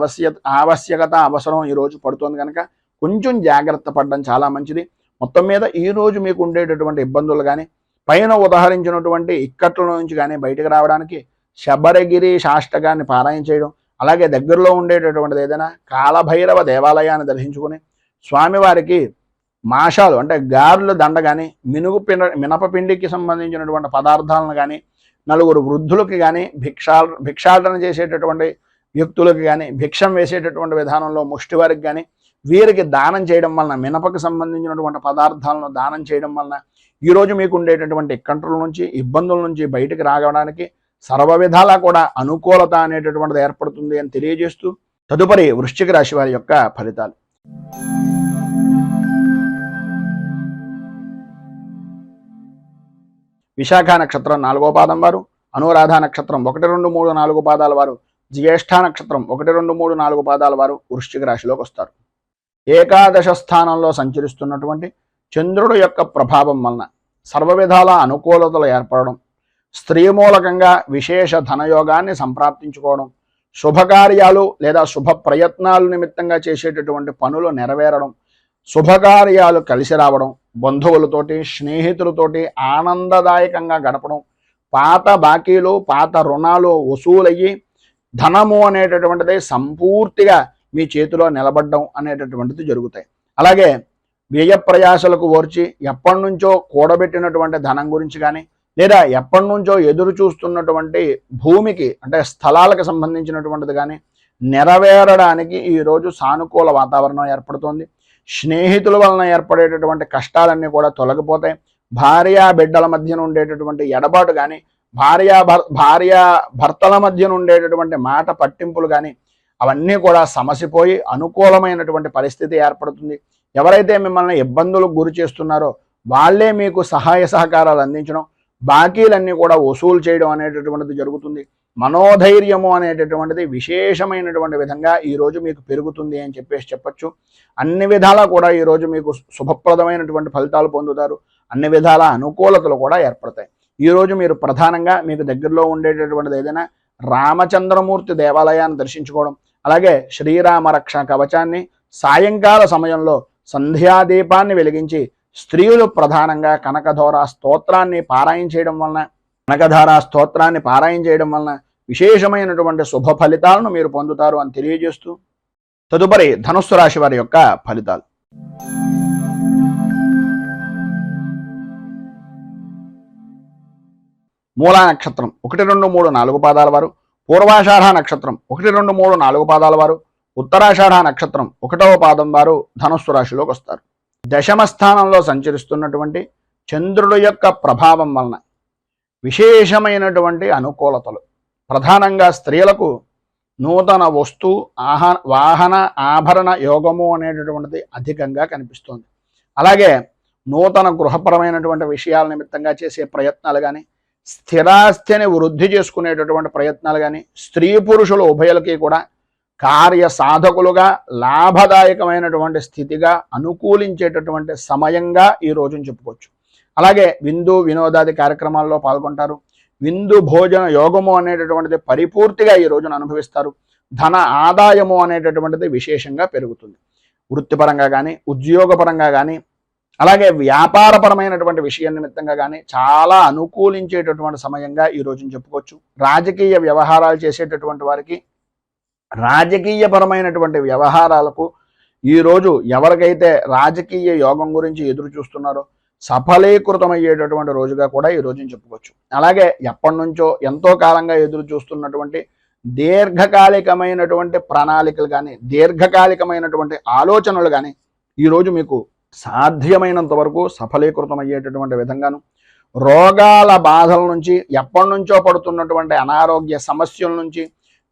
ఆవశ్యకత అవసరం ఈరోజు పడుతుంది కనుక కొంచెం జాగ్రత్త పడడం చాలా మంచిది. మొత్తం మీద ఈరోజు మీకు ఉండేటటువంటి ఇబ్బందులు కానీ పైన ఉదాహరించినటువంటి ఇక్కట్ల నుంచి కానీ బయటకు రావడానికి శబరగిరి శాష్టకాన్ని పారాయణ చేయడం, అలాగే దగ్గరలో ఉండేటటువంటిది ఏదైనా కాలభైరవ దేవాలయాన్ని దర్శించుకుని స్వామివారికి మాషాలు అంటే గారెల దండ కానీ, మినపపిండికి సంబంధించినటువంటి పదార్థాలను కానీ, నలుగురు వృద్ధులకి కానీ, భిక్షాటన చేసేటటువంటి వ్యక్తులకి కానీ, భిక్షం వేసేటటువంటి విధానంలో ముష్టివారికి కానీ వీరికి దానం చేయడం వలన, మినపకు సంబంధించినటువంటి పదార్థాలను దానం చేయడం వలన ఈరోజు మీకు ఉండేటటువంటి ఇక్కంట్రుల నుంచి ఇబ్బందుల నుంచి బయటకు రావడానికి సర్వ విధాలా కూడా అనుకూలత అనేటటువంటిది ఏర్పడుతుంది అని తెలియజేస్తూ, తదుపరి వృశ్చిక రాశి వారి యొక్క ఫలితాలు. విశాఖ నక్షత్రం 4వ పాదం వారు, అనురాధ నక్షత్రం 1, 2, 3, 4 పాదాల వారు, జ్యేష్ఠ నక్షత్రం 1, 2, 3, 4 పాదాల వారు వృశ్చిక రాశిలోకి వస్తారు. ఏకాదశ స్థానంలో సంచరిస్తున్నటువంటి చంద్రుడు యొక్క ప్రభావం వలన సర్వ విధాల అనుకూలతలు ఏర్పడడం, స్త్రీ మూలకంగా విశేష ధనయోగాన్ని సంప్రాప్తించుకోవడం, శుభకార్యాలు లేదా శుభ ప్రయత్నాలు నిమిత్తంగా చేసేటటువంటి పనులు నెరవేరడం, శుభకార్యాలు కలిసి రావడం, బంధువులతోటి స్నేహితులతోటి ఆనందదాయకంగా గడపడం, పాత బాకీలు పాత రుణాలు వసూలయ్యి ధనము అనేటటువంటిది సంపూర్తిగా మీ చేతిలో నిలబడడం అనేటటువంటిది జరుగుతాయి. అలాగే వ్యయ ప్రయాసలకు ఓర్చి ఎప్పటి నుంచో కూడబెట్టినటువంటి ధనం గురించి కానీ, లేదా ఎప్పటి నుంచో ఎదురు చూస్తున్నటువంటి భూమికి అంటే స్థలాలకు సంబంధించినటువంటిది కానీ నెరవేరడానికి ఈరోజు సానుకూల వాతావరణం ఏర్పడుతోంది. స్నేహితుల వలన ఏర్పడేటటువంటి కష్టాలన్నీ కూడా తొలగిపోతాయి. భార్య బిడ్డల మధ్యన ఉండేటటువంటి ఎడబాటు కానీ, భార్య భర్తల మధ్యన ఉండేటటువంటి మాట పట్టింపులు కానీ అవన్నీ కూడా సమసిపోయి అనుకూలమైనటువంటి పరిస్థితి ఏర్పడుతుంది. ఎవరైతే మిమ్మల్ని ఇబ్బందులకు గురి చేస్తున్నారో వాళ్ళే మీకు సహాయ సహకారాలు అందించడం, బాకీలన్నీ కూడా వసూలు చేయడం అనేటటువంటిది జరుగుతుంది. మనోధైర్యము అనేటటువంటిది విశేషమైనటువంటి విధంగా ఈరోజు మీకు పెరుగుతుంది అని చెప్పచ్చు. అన్ని విధాలా కూడా ఈరోజు మీకు శుభప్రదమైనటువంటి ఫలితాలు పొందుతారు. అన్ని విధాల అనుకూలతలు కూడా ఏర్పడతాయి. ఈరోజు మీరు ప్రధానంగా మీకు దగ్గరలో ఉండేటటువంటిది ఏదైనా రామచంద్రమూర్తి దేవాలయాన్ని దర్శించుకోవడం, అలాగే శ్రీరామ రక్ష కవచాన్ని సాయంకాల సమయంలో సంధ్యాదీపాన్ని వెలిగించి స్త్రీలు ప్రధానంగా కనకధారా స్తోత్రాన్ని పారాయణ చేయడం వలన విశేషమైనటువంటి శుభ ఫలితాలను మీరు పొందుతారు అని తెలియజేస్తూ, తదుపరి ధనుస్సు రాశి వారి యొక్క ఫలితాలు. మూలా నక్షత్రం 1, 2, 3, 4 పాదాల వారు, పూర్వాషాఢ నక్షత్రం 1, 2, 3, 4 పాదాల వారు, ఉత్తరాషాఢ నక్షత్రం 1వ పాదం వారు ధనుస్సు రాశిలోకి వస్తారు. దశమ స్థానంలో సంచరిస్తున్నటువంటి చంద్రుడు యొక్క ప్రభావం వలన విశేషమైనటువంటి అనుకూలతలు, ప్రధానంగా స్త్రీలకు నూతన వస్తు వాహన ఆభరణ యోగము అనేటటువంటిది అధికంగా కనిపిస్తోంది. అలాగే నూతన గృహపరమైనటువంటి విషయాల నిమిత్తంగా చేసే ప్రయత్నాలు కానీ, స్థిరాస్తిని వృద్ధి చేసుకునేటటువంటి ప్రయత్నాలు కానీ, స్త్రీ పురుషులు ఉభయులకి కూడా కార్య సాధకులుగా లాభదాయకమైనటువంటి స్థితిగా అనుకూలించేటటువంటి సమయంగా ఈ రోజును చెప్పుకోవచ్చు. అలాగే విందు వినోదాది కార్యక్రమాల్లో పాల్గొంటారు. విందు భోజన యోగము అనేటటువంటిది పరిపూర్తిగా ఈ రోజున అనుభవిస్తారు. ధన ఆదాయము అనేటటువంటిది విశేషంగా పెరుగుతుంది. వృత్తిపరంగా కానీ, ఉద్యోగపరంగా కానీ, అలాగే వ్యాపారపరమైనటువంటి విషయం నిమిత్తంగా కానీ చాలా అనుకూలించేటటువంటి సమయంగా ఈ రోజున చెప్పుకోవచ్చు. రాజకీయ వ్యవహారాలు చేసేటటువంటి వారికి రాజకీయపరమైనటువంటి వ్యవహారాలకు ఈరోజు ఎవరికైతే రాజకీయ యోగం గురించి ఎదురు చూస్తున్నారో సఫలీకృతమయ్యేటటువంటి రోజుగా కూడా ఈ రోజుని చెప్పుకోవచ్చు. అలాగే ఎప్పటి నుంచో ఎంతో కాలంగా ఎదురు చూస్తున్నటువంటి దీర్ఘకాలికమైనటువంటి ప్రణాళికలు కానీ, దీర్ఘకాలికమైనటువంటి ఆలోచనలు కానీ ఈరోజు మీకు సాధ్యమైనంత వరకు సఫలీకృతమయ్యేటటువంటి విధంగాను, రోగాల బాధల నుంచి ఎప్పటి నుంచో పడుతున్నటువంటి అనారోగ్య సమస్యల నుంచి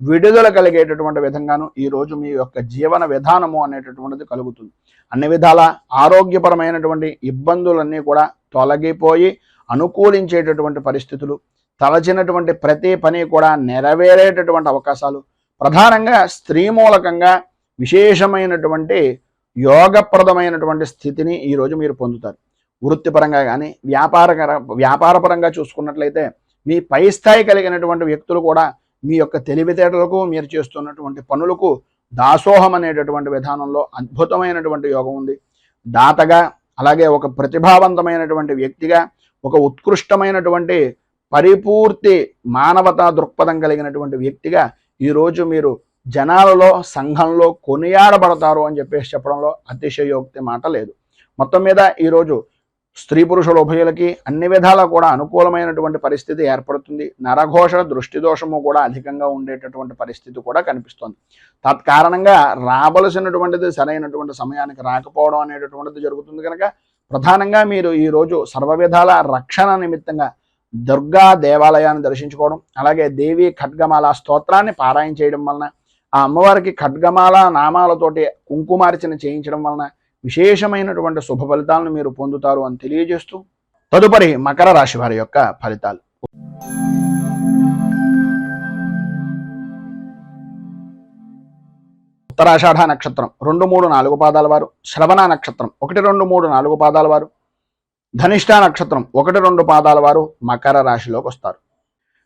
విడుదల కలిగేటటువంటి విధంగాను ఈరోజు మీ యొక్క జీవన విధానము అనేటటువంటిది కలుగుతుంది. అన్ని విధాల ఆరోగ్యపరమైనటువంటి ఇబ్బందులన్నీ కూడా తొలగిపోయి అనుకూలించేటటువంటి పరిస్థితులు, తలచినటువంటి ప్రతి పని కూడా నెరవేరేటటువంటి అవకాశాలు, ప్రధానంగా స్త్రీ మూలకంగా విశేషమైనటువంటి యోగప్రదమైనటువంటి స్థితిని ఈరోజు మీరు పొందుతారు. వృత్తిపరంగా కానీ, వ్యాపారపరంగా చూసుకున్నట్లయితే మీ పై స్థాయి కలిగినటువంటి వ్యక్తులు కూడా మీ యొక్క తెలివితేటలకు, మీరు చేస్తున్నటువంటి పనులకు దాసోహం అనేటటువంటి విధానంలో అద్భుతమైనటువంటి యోగం ఉంది. దాతగా, అలాగే ఒక ప్రతిభావంతమైనటువంటి వ్యక్తిగా, ఒక ఉత్కృష్టమైనటువంటి పరిపూర్తి మానవతా దృక్పథం కలిగినటువంటి వ్యక్తిగా ఈరోజు మీరు జనాలలో, సంఘంలో కొనియాడబడతారు అని చెప్పడంలో అతిశయోక్తి మాట లేదు. మొత్తం మీద ఈరోజు స్త్రీ పురుషుల ఉభయులకి అన్ని విధాలా కూడా అనుకూలమైనటువంటి పరిస్థితి ఏర్పడుతుంది. నరఘోష దృష్టి దోషము కూడా అధికంగా ఉండేటటువంటి పరిస్థితి కూడా కనిపిస్తుంది. తత్కారణంగా రావలసినటువంటిది సరైనటువంటి సమయానికి రాకపోవడం అనేటటువంటిది జరుగుతుంది. కనుక ప్రధానంగా మీరు ఈరోజు సర్వ విధాల రక్షణ నిమిత్తంగా దుర్గా దేవాలయాన్ని దర్శించుకోవడం, అలాగే దేవి ఖడ్గమాల స్తోత్రాన్ని పారాయణ చేయడం వలన, ఆ అమ్మవారికి ఖడ్గమాల నామాలతోటి కుంకుమార్చన చేయించడం వలన విశేషమైనటువంటి శుభ ఫలితాలను మీరు పొందుతారు అని తెలియజేస్తూ, తదుపరి మకర రాశి వారి యొక్క ఫలితాలు. ఉత్తరాషాఢ నక్షత్రం 2, 3, 4 పాదాల వారు, శ్రవణ నక్షత్రం 1, 2, 3, 4 పాదాల వారు, ధనిష్ఠ నక్షత్రం 1, 2 పాదాల వారు మకర రాశిలోకి వస్తారు.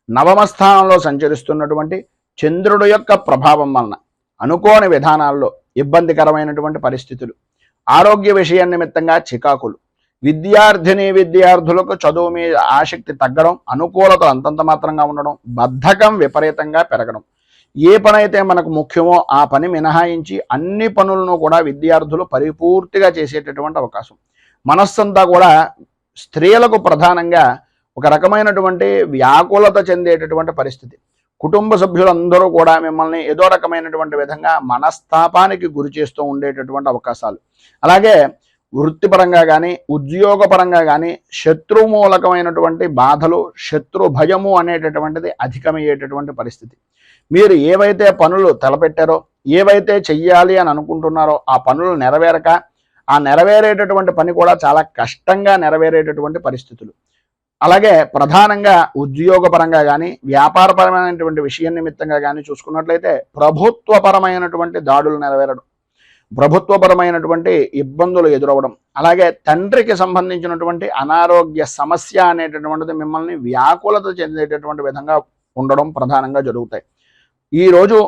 నవమ స్థానంలో సంచరిస్తున్నటువంటి చంద్రుడు యొక్క ప్రభావం వలన అనుకోని విధానాల్లో ఇబ్బందికరమైనటువంటి పరిస్థితులు, ఆరోగ్య విషయం నిమిత్తంగా చికాకులు, విద్యార్థులకు చదువు మీద ఆసక్తి తగ్గడం, అనుకూలతలు అంతంత మాత్రంగా ఉండడం, బద్ధకం విపరీతంగా పెరగడం, ఏ పని అయితే మనకు ముఖ్యమో ఆ పని మినహాయించి అన్ని పనులను కూడా విద్యార్థులు పరిపూర్తిగా చేసేటటువంటి అవకాశం. మనస్సంతా కూడా స్త్రీలకు ప్రధానంగా ఒక రకమైనటువంటి వ్యాకులత చెందేటటువంటి పరిస్థితి. కుటుంబ సభ్యులందరూ కూడా మిమ్మల్ని ఏదో రకమైనటువంటి విధంగా మనస్తాపానికి గురి చేస్తూ ఉండేటటువంటి అవకాశాలు. అలాగే వృత్తిపరంగా కానీ ఉద్యోగపరంగా కానీ శత్రుమూలకమైనటువంటి బాధలు, శత్రు భయము అనేటటువంటిది అధికమయ్యేటటువంటి పరిస్థితి. మీరు ఏవైతే పనులు తలపెట్టారో, ఏవైతే చెయ్యాలి అని అనుకుంటున్నారో ఆ పనులు నెరవేరక ఆ నెరవేరేటటువంటి పని కూడా చాలా కష్టంగా నెరవేరేటటువంటి పరిస్థితులు. అలాగే ప్రధానంగా ఉద్యోగపరంగా కానీ వ్యాపారపరమైనటువంటి విషయం నిమిత్తంగా కానీ చూసుకున్నట్లయితే ప్రభుత్వపరమైనటువంటి దాడులు నెరవేరడం, ప్రభుత్వపరమైనటువంటి ఇబ్బందులు ఎదురవ్వడం, అలాగే తండ్రికి సంబంధించినటువంటి అనారోగ్య సమస్య అనేటటువంటిది మిమ్మల్ని వ్యాకులత చెందేటటువంటి విధంగా ఉండడం ప్రధానంగా జరుగుతాయి. ఈరోజు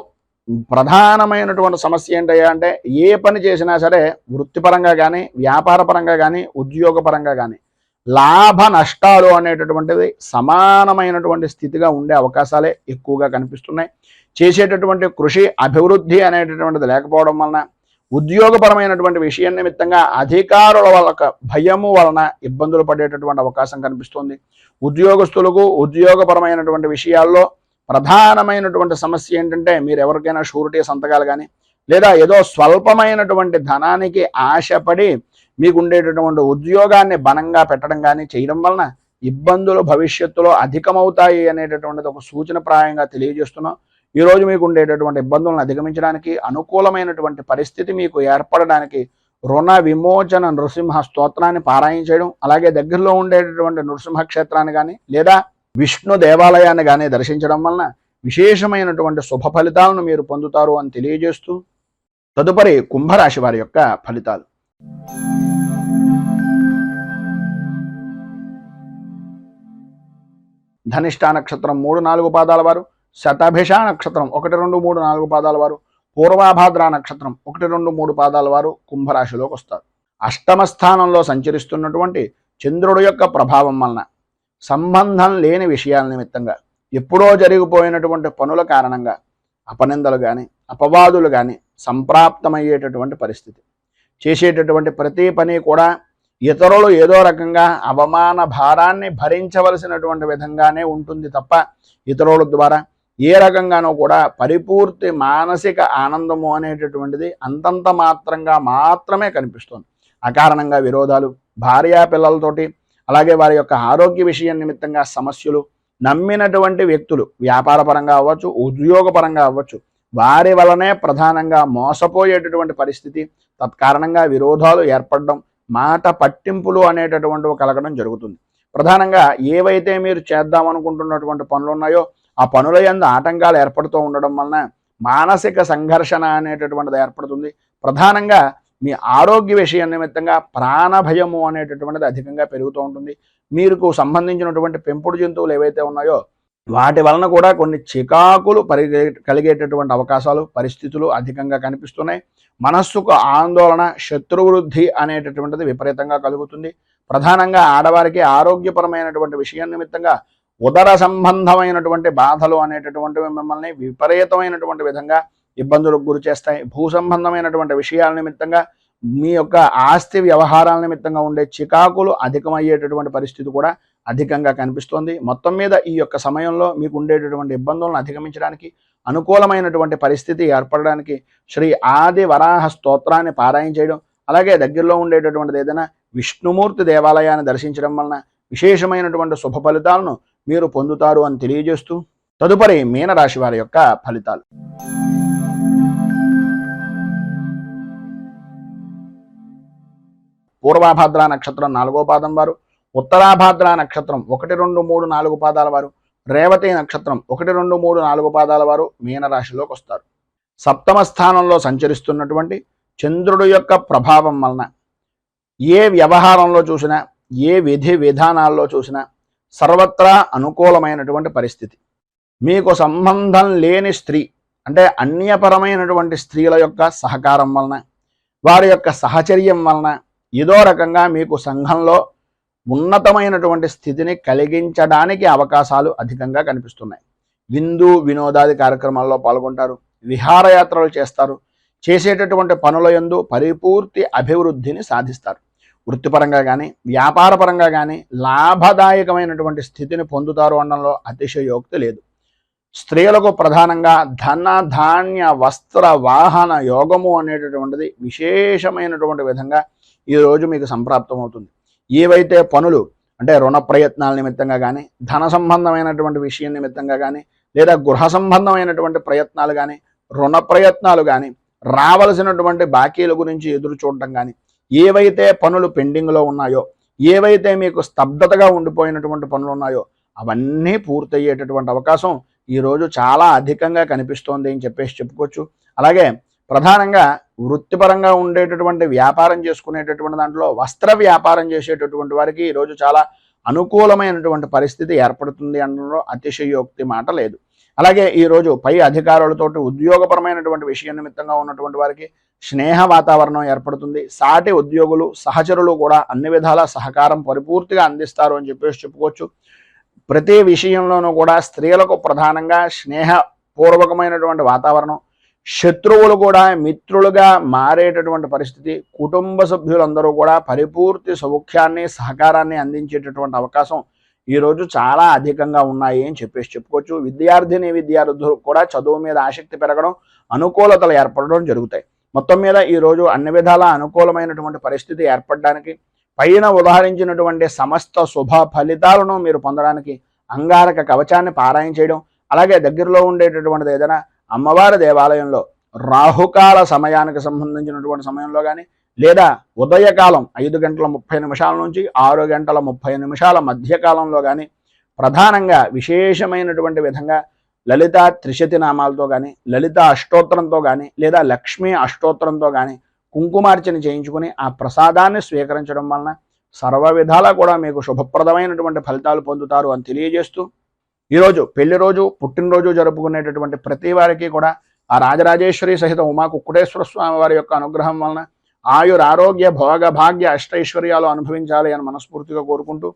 ప్రధానమైనటువంటి సమస్య ఏంటయ్యా అంటే ఏ పని చేసినా సరే వృత్తిపరంగా కానీ వ్యాపారపరంగా కానీ ఉద్యోగపరంగా కానీ లాభ నష్టాలు అనేటటువంటిది సమానమైనటువంటి స్థితిగా ఉండే అవకాశాలే ఎక్కువగా కనిపిస్తున్నాయి. చేసేటటువంటి కృషి అభివృద్ధి అనేటటువంటిది లేకపోవడం వలన ఉద్యోగపరమైనటువంటి విషయం నిమిత్తంగా అధికారుల వాళ్ళ భయము వలన ఇబ్బందులు పడేటటువంటి అవకాశం కనిపిస్తుంది. ఉద్యోగస్తులకు ఉద్యోగపరమైనటువంటి విషయాల్లో ప్రధానమైనటువంటి సమస్య ఏంటంటే మీరు ఎవరికైనా షూరిటీ సంతకాలు కానీ లేదా ఏదో స్వల్పమైనటువంటి ధనానికి ఆశపడి మీకు ఉండేటటువంటి ఉద్యోగాన్ని బలంగా పెట్టడం కానీ చేయడం వలన ఇబ్బందులు భవిష్యత్తులో అధికమవుతాయి అనేటటువంటిది ఒక సూచనప్రాయంగా తెలియజేస్తున్నాం. ఈరోజు మీకు ఉండేటటువంటి ఇబ్బందులను అధిగమించడానికి అనుకూలమైనటువంటి పరిస్థితి మీకు ఏర్పడడానికి రుణ విమోచన నృసింహ స్తోత్రాన్ని పారాయణ చేయడం, అలాగే దగ్గరలో ఉండేటటువంటి నృసింహ క్షేత్రాన్ని కానీ లేదా విష్ణు దేవాలయాన్ని కానీ దర్శించడం వలన విశేషమైనటువంటి శుభ ఫలితాలను మీరు పొందుతారు అని తెలియజేస్తూ తదుపరి కుంభరాశి వారి యొక్క ఫలితాలు. ధనిష్ఠా నక్షత్రం 3-4 పాదాల వారు, శతభిష నక్షత్రం 1, 2, 3, 4 పాదాల వారు, పూర్వాభాద్ర నక్షత్రం 1, 2, 3 పాదాల వారు కుంభరాశిలోకి వస్తారు. అష్టమ స్థానంలో సంచరిస్తున్నటువంటి చంద్రుడు యొక్క ప్రభావం వలన సంబంధం లేని విషయాల నిమిత్తంగా ఎప్పుడో జరిగిపోయినటువంటి పనుల కారణంగా అపనిందలు కానీ అపవాదులు కానీ సంప్రాప్తమయ్యేటటువంటి పరిస్థితి. చేసేటటువంటి ప్రతి పని కూడా ఇతరులు ఏదో రకంగా అవమాన భారాన్ని భరించవలసినటువంటి విధంగానే ఉంటుంది తప్ప ఇతరుల ద్వారా ఏ రకంగానూ కూడా పరిపూర్తి మానసిక ఆనందము అనేటటువంటిది అంతంత మాత్రంగా మాత్రమే కనిపిస్తుంది. అకారణంగా విరోధాలు, భార్యా పిల్లలతోటి, అలాగే వారి యొక్క ఆరోగ్య విషయం నిమిత్తంగా సమస్యలు, నమ్మినటువంటి వ్యక్తులు వ్యాపారపరంగా అవ్వచ్చు ఉద్యోగపరంగా అవ్వచ్చు వారి వలనే ప్రధానంగా మోసపోయేటటువంటి పరిస్థితి, తత్కారణంగా విరోధాలు ఏర్పడడం, మాట పట్టింపులు అనేటటువంటివి కలగడం జరుగుతుంది. ప్రధానంగా ఏవైతే మీరు చేద్దామనుకుంటున్నటువంటి పనులు ఉన్నాయో ఆ పనుల యందు ఆటంకాలు ఏర్పడుతూ ఉండడం వలన మానసిక సంఘర్షణ అనేటటువంటిది ఏర్పడుతుంది. ప్రధానంగా మీ ఆరోగ్య విషయం నిమిత్తంగా ప్రాణభయము అనేటటువంటిది అధికంగా పెరుగుతూ ఉంటుంది. మీకు సంబంధించినటువంటి పెంపుడు జంతువులు ఏవైతే ఉన్నాయో వాటి వలన కూడా కొన్ని చికాకులు కలిగేటటువంటి అవకాశాలు పరిస్థితులు అధికంగా కనిపిస్తున్నాయి. మనస్సుకు ఆందోళన, శత్రువృద్ధి అనేటటువంటిది విపరీతంగా కలుగుతుంది. ప్రధానంగా ఆడవారికి ఆరోగ్యపరమైనటువంటి విషయం నిమిత్తంగా ఉదర సంబంధమైనటువంటి బాధలు అనేటటువంటివి మిమ్మల్ని విపరీతమైనటువంటి విధంగా ఇబ్బందులకు గురి చేస్తాయి. భూ సంబంధమైనటువంటి విషయాల నిమిత్తంగా మీ యొక్క ఆస్తి వ్యవహారాల నిమిత్తంగా ఉండే చికాకులు అధికమయ్యేటటువంటి పరిస్థితి కూడా అధికంగా కనిపిస్తోంది. మొత్తం మీద ఈ యొక్క సమయంలో మీకు ఉండేటటువంటి ఇబ్బందులను అధిగమించడానికి అనుకూలమైనటువంటి పరిస్థితి ఏర్పడడానికి శ్రీ ఆది వరాహ స్తోత్రాన్ని పారాయణ చేయడం, అలాగే దగ్గరలో ఉండేటటువంటిది ఏదైనా విష్ణుమూర్తి దేవాలయాన్ని దర్శించడం వలన విశేషమైనటువంటి శుభ ఫలితాలను మీరు పొందుతారు అని తెలియజేస్తూ తదుపరి మీనరాశి వారి యొక్క ఫలితాలు. పూర్వాభాద్ర నక్షత్రం 4వ పాదం వారు, ఉత్తరాభాద్ర నక్షత్రం 1, 2, 3, 4 పాదాల వారు, రేవతి నక్షత్రం 1, 2, 3, 4 పాదాల వారు మీనరాశిలోకి వస్తారు. సప్తమ స్థానంలో సంచరిస్తున్నటువంటి చంద్రుడు యొక్క ప్రభావం వలన ఏ వ్యవహారంలో చూసినా ఏ విధి విధానాల్లో చూసినా సర్వత్రా అనుకూలమైనటువంటి పరిస్థితి. మీకు సంబంధం లేని స్త్రీ అంటే అన్యపరమైనటువంటి స్త్రీల యొక్క సహకారం వలన వారి యొక్క సహచర్యం వలన ఏదో రకంగా మీకు సంఘంలో ఉన్నతమైనటువంటి స్థితిని కలిగించడానికి అవకాశాలు అధికంగా కనిపిస్తున్నాయి. విందు వినోదాది కార్యక్రమాల్లో పాల్గొంటారు, విహారయాత్రలు చేస్తారు, చేసేటటువంటి పనుల యందు పరిపూర్తి అభివృద్ధిని సాధిస్తారు. వృత్తిపరంగా కానీ వ్యాపారపరంగా కానీ లాభదాయకమైనటువంటి స్థితిని పొందుతారు అనడంలో అతిశయోక్తి లేదు. స్త్రీలకు ప్రధానంగా ధన ధాన్య వస్త్ర వాహన యోగము అనేటటువంటిది విశేషమైనటువంటి విధంగా ఈరోజు మీకు సంప్రాప్తమవుతుంది. ఏవైతే పనులు అంటే రుణ ప్రయత్నాల నిమిత్తంగా కానీ, ధన సంబంధమైనటువంటి విషయం నిమిత్తంగా కానీ, లేదా గృహ సంబంధమైనటువంటి ప్రయత్నాలు కానీ, రుణ ప్రయత్నాలు కానీ, రావలసినటువంటి బాకీల గురించి ఎదురు చూడటం కానీ, ఏవైతే పనులు పెండింగ్లో ఉన్నాయో, ఏవైతే మీకు స్తబ్దతగా ఉండిపోయినటువంటి పనులు ఉన్నాయో అవన్నీ పూర్తయ్యేటటువంటి అవకాశం ఈరోజు చాలా అధికంగా కనిపిస్తోంది అని చెప్పుకోవచ్చు. అలాగే ప్రధానంగా వృత్తిపరంగా ఉండేటటువంటి వ్యాపారం చేసుకునేటటువంటి దాంట్లో వస్త్ర వ్యాపారం చేసేటటువంటి వారికి ఈరోజు చాలా అనుకూలమైనటువంటి పరిస్థితి ఏర్పడుతుంది అనడంలో అతిశయోక్తి మాట లేదు. అలాగే ఈరోజు పై అధికారులతోటి ఉద్యోగపరమైనటువంటి విషయం నిమిత్తంగా ఉన్నటువంటి వారికి స్నేహ వాతావరణం ఏర్పడుతుంది. సాటి ఉద్యోగులు సహచరులు కూడా అన్ని విధాల సహకారం పరిపూర్తిగా అందిస్తారు అని చెప్పుకోవచ్చు. ప్రతి విషయంలోనూ కూడా స్త్రీలకు ప్రధానంగా స్నేహపూర్వకమైనటువంటి వాతావరణం, శత్రువులు కూడా మిత్రులుగా మారేటటువంటి పరిస్థితి, కుటుంబ సభ్యులందరూ కూడా పరిపూర్తి సౌఖ్యాన్ని సహకారాన్ని అందించేటటువంటి అవకాశం ఈరోజు చాలా అధికంగా ఉన్నాయి అని చెప్పుకోవచ్చు. విద్యార్థులు కూడా చదువు మీద ఆసక్తి పెరగడం, అనుకూలతలు ఏర్పడడం జరుగుతాయి. మొత్తం మీద ఈరోజు అన్ని విధాల అనుకూలమైనటువంటి పరిస్థితి ఏర్పడడానికి, పైన ఉదాహరించినటువంటి సమస్త శుభ ఫలితాలను మీరు పొందడానికి అంగారక కవచాన్ని పారాయణ చేయడం, అలాగే దగ్గరలో ఉండేటటువంటిది ఏదైనా అమ్మవారి దేవాలయంలో రాహుకాల సమయానికి సంబంధించినటువంటి సమయంలో కానీ, లేదా ఉదయకాలం 5:30 నుంచి 6:30 మధ్యకాలంలో కానీ ప్రధానంగా విశేషమైనటువంటి విధంగా లలిత త్రిశతి నామాలతో కానీ, లలిత అష్టోత్తరంతో కానీ, లేదా లక్ష్మీ అష్టోత్తరంతో కానీ కుంకుమార్చన చేయించుకుని ఆ ప్రసాదాన్ని స్వీకరించడం వలన సర్వ విధాలా కూడా మీకు శుభప్రదమైనటువంటి ఫలితాలు పొందుతారు అని తెలియజేస్తూ, ఈరోజు పెళ్లి రోజు, పుట్టినరోజు జరుపుకునేటటువంటి ప్రతి వారికి కూడా ఆ రాజరాజేశ్వరి సహిత ఉమా కుక్కుటేశ్వర స్వామి వారి యొక్క అనుగ్రహం వలన ఆయురారోగ్య భోగ భాగ్య అష్టైశ్వర్యాలు అనుభవించాలి అని మనస్ఫూర్తిగా కోరుకుంటూ,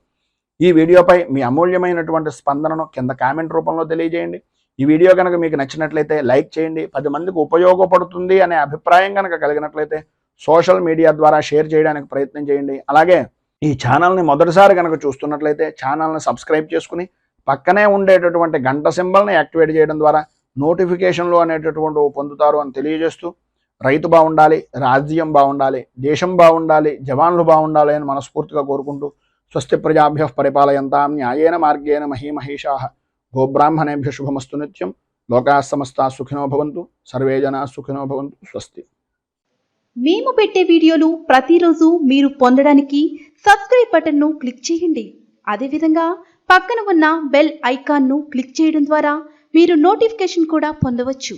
ఈ వీడియోపై మీ అమూల్యమైనటువంటి స్పందనను కింద కామెంట్ రూపంలో తెలియజేయండి. ఈ వీడియో కనుక మీకు నచ్చినట్లయితే లైక్ చేయండి. 10 మందికి ఉపయోగపడుతుంది అనే అభిప్రాయం కనుక కలిగినట్లయితే సోషల్ మీడియా ద్వారా షేర్ చేయడానికి ప్రయత్నం చేయండి. అలాగే ఈ ఛానల్ని మొదటిసారి కనుక చూస్తున్నట్లయితే ఛానల్ని సబ్స్క్రైబ్ చేసుకుని పక్కనే ఉండేటటువంటి గంట సింబల్ని యాక్టివేట్ చేయడం ద్వారా నోటిఫికేషన్లు అనేటటువంటి పొందుతారు అని తెలియజేస్తూ, రైతు బాగుండాలి, రాజ్యం బాగుండాలి, దేశం బాగుండాలి, జవాన్లు బాగుండాలి అని మనస్ఫూర్తిగా కోరుకుంటూ, స్వస్తి ప్రజాభ్యః పరిపాలయంతాం న్యాయేన మార్గేణ మహీమహేషాః గోబ్రాహ్మణేభ్యః శుభమస్తు నిత్యం. లోకాః సమస్తాః సుఖినో భవంతు. సర్వే జనాః సుఖినో భవంతు. స్వస్తి. మేము పెట్టే వీడియోలు ప్రతిరోజు మీరు పొందడానికి సబ్స్క్రైబ్ బటన్ను క్లిక్ చేయండి. అదేవిధంగా పక్కన ఉన్న బెల్ ఐకాన్ను క్లిక్ చేయడం ద్వారా మీరు నోటిఫికేషన్ కూడా పొందవచ్చు.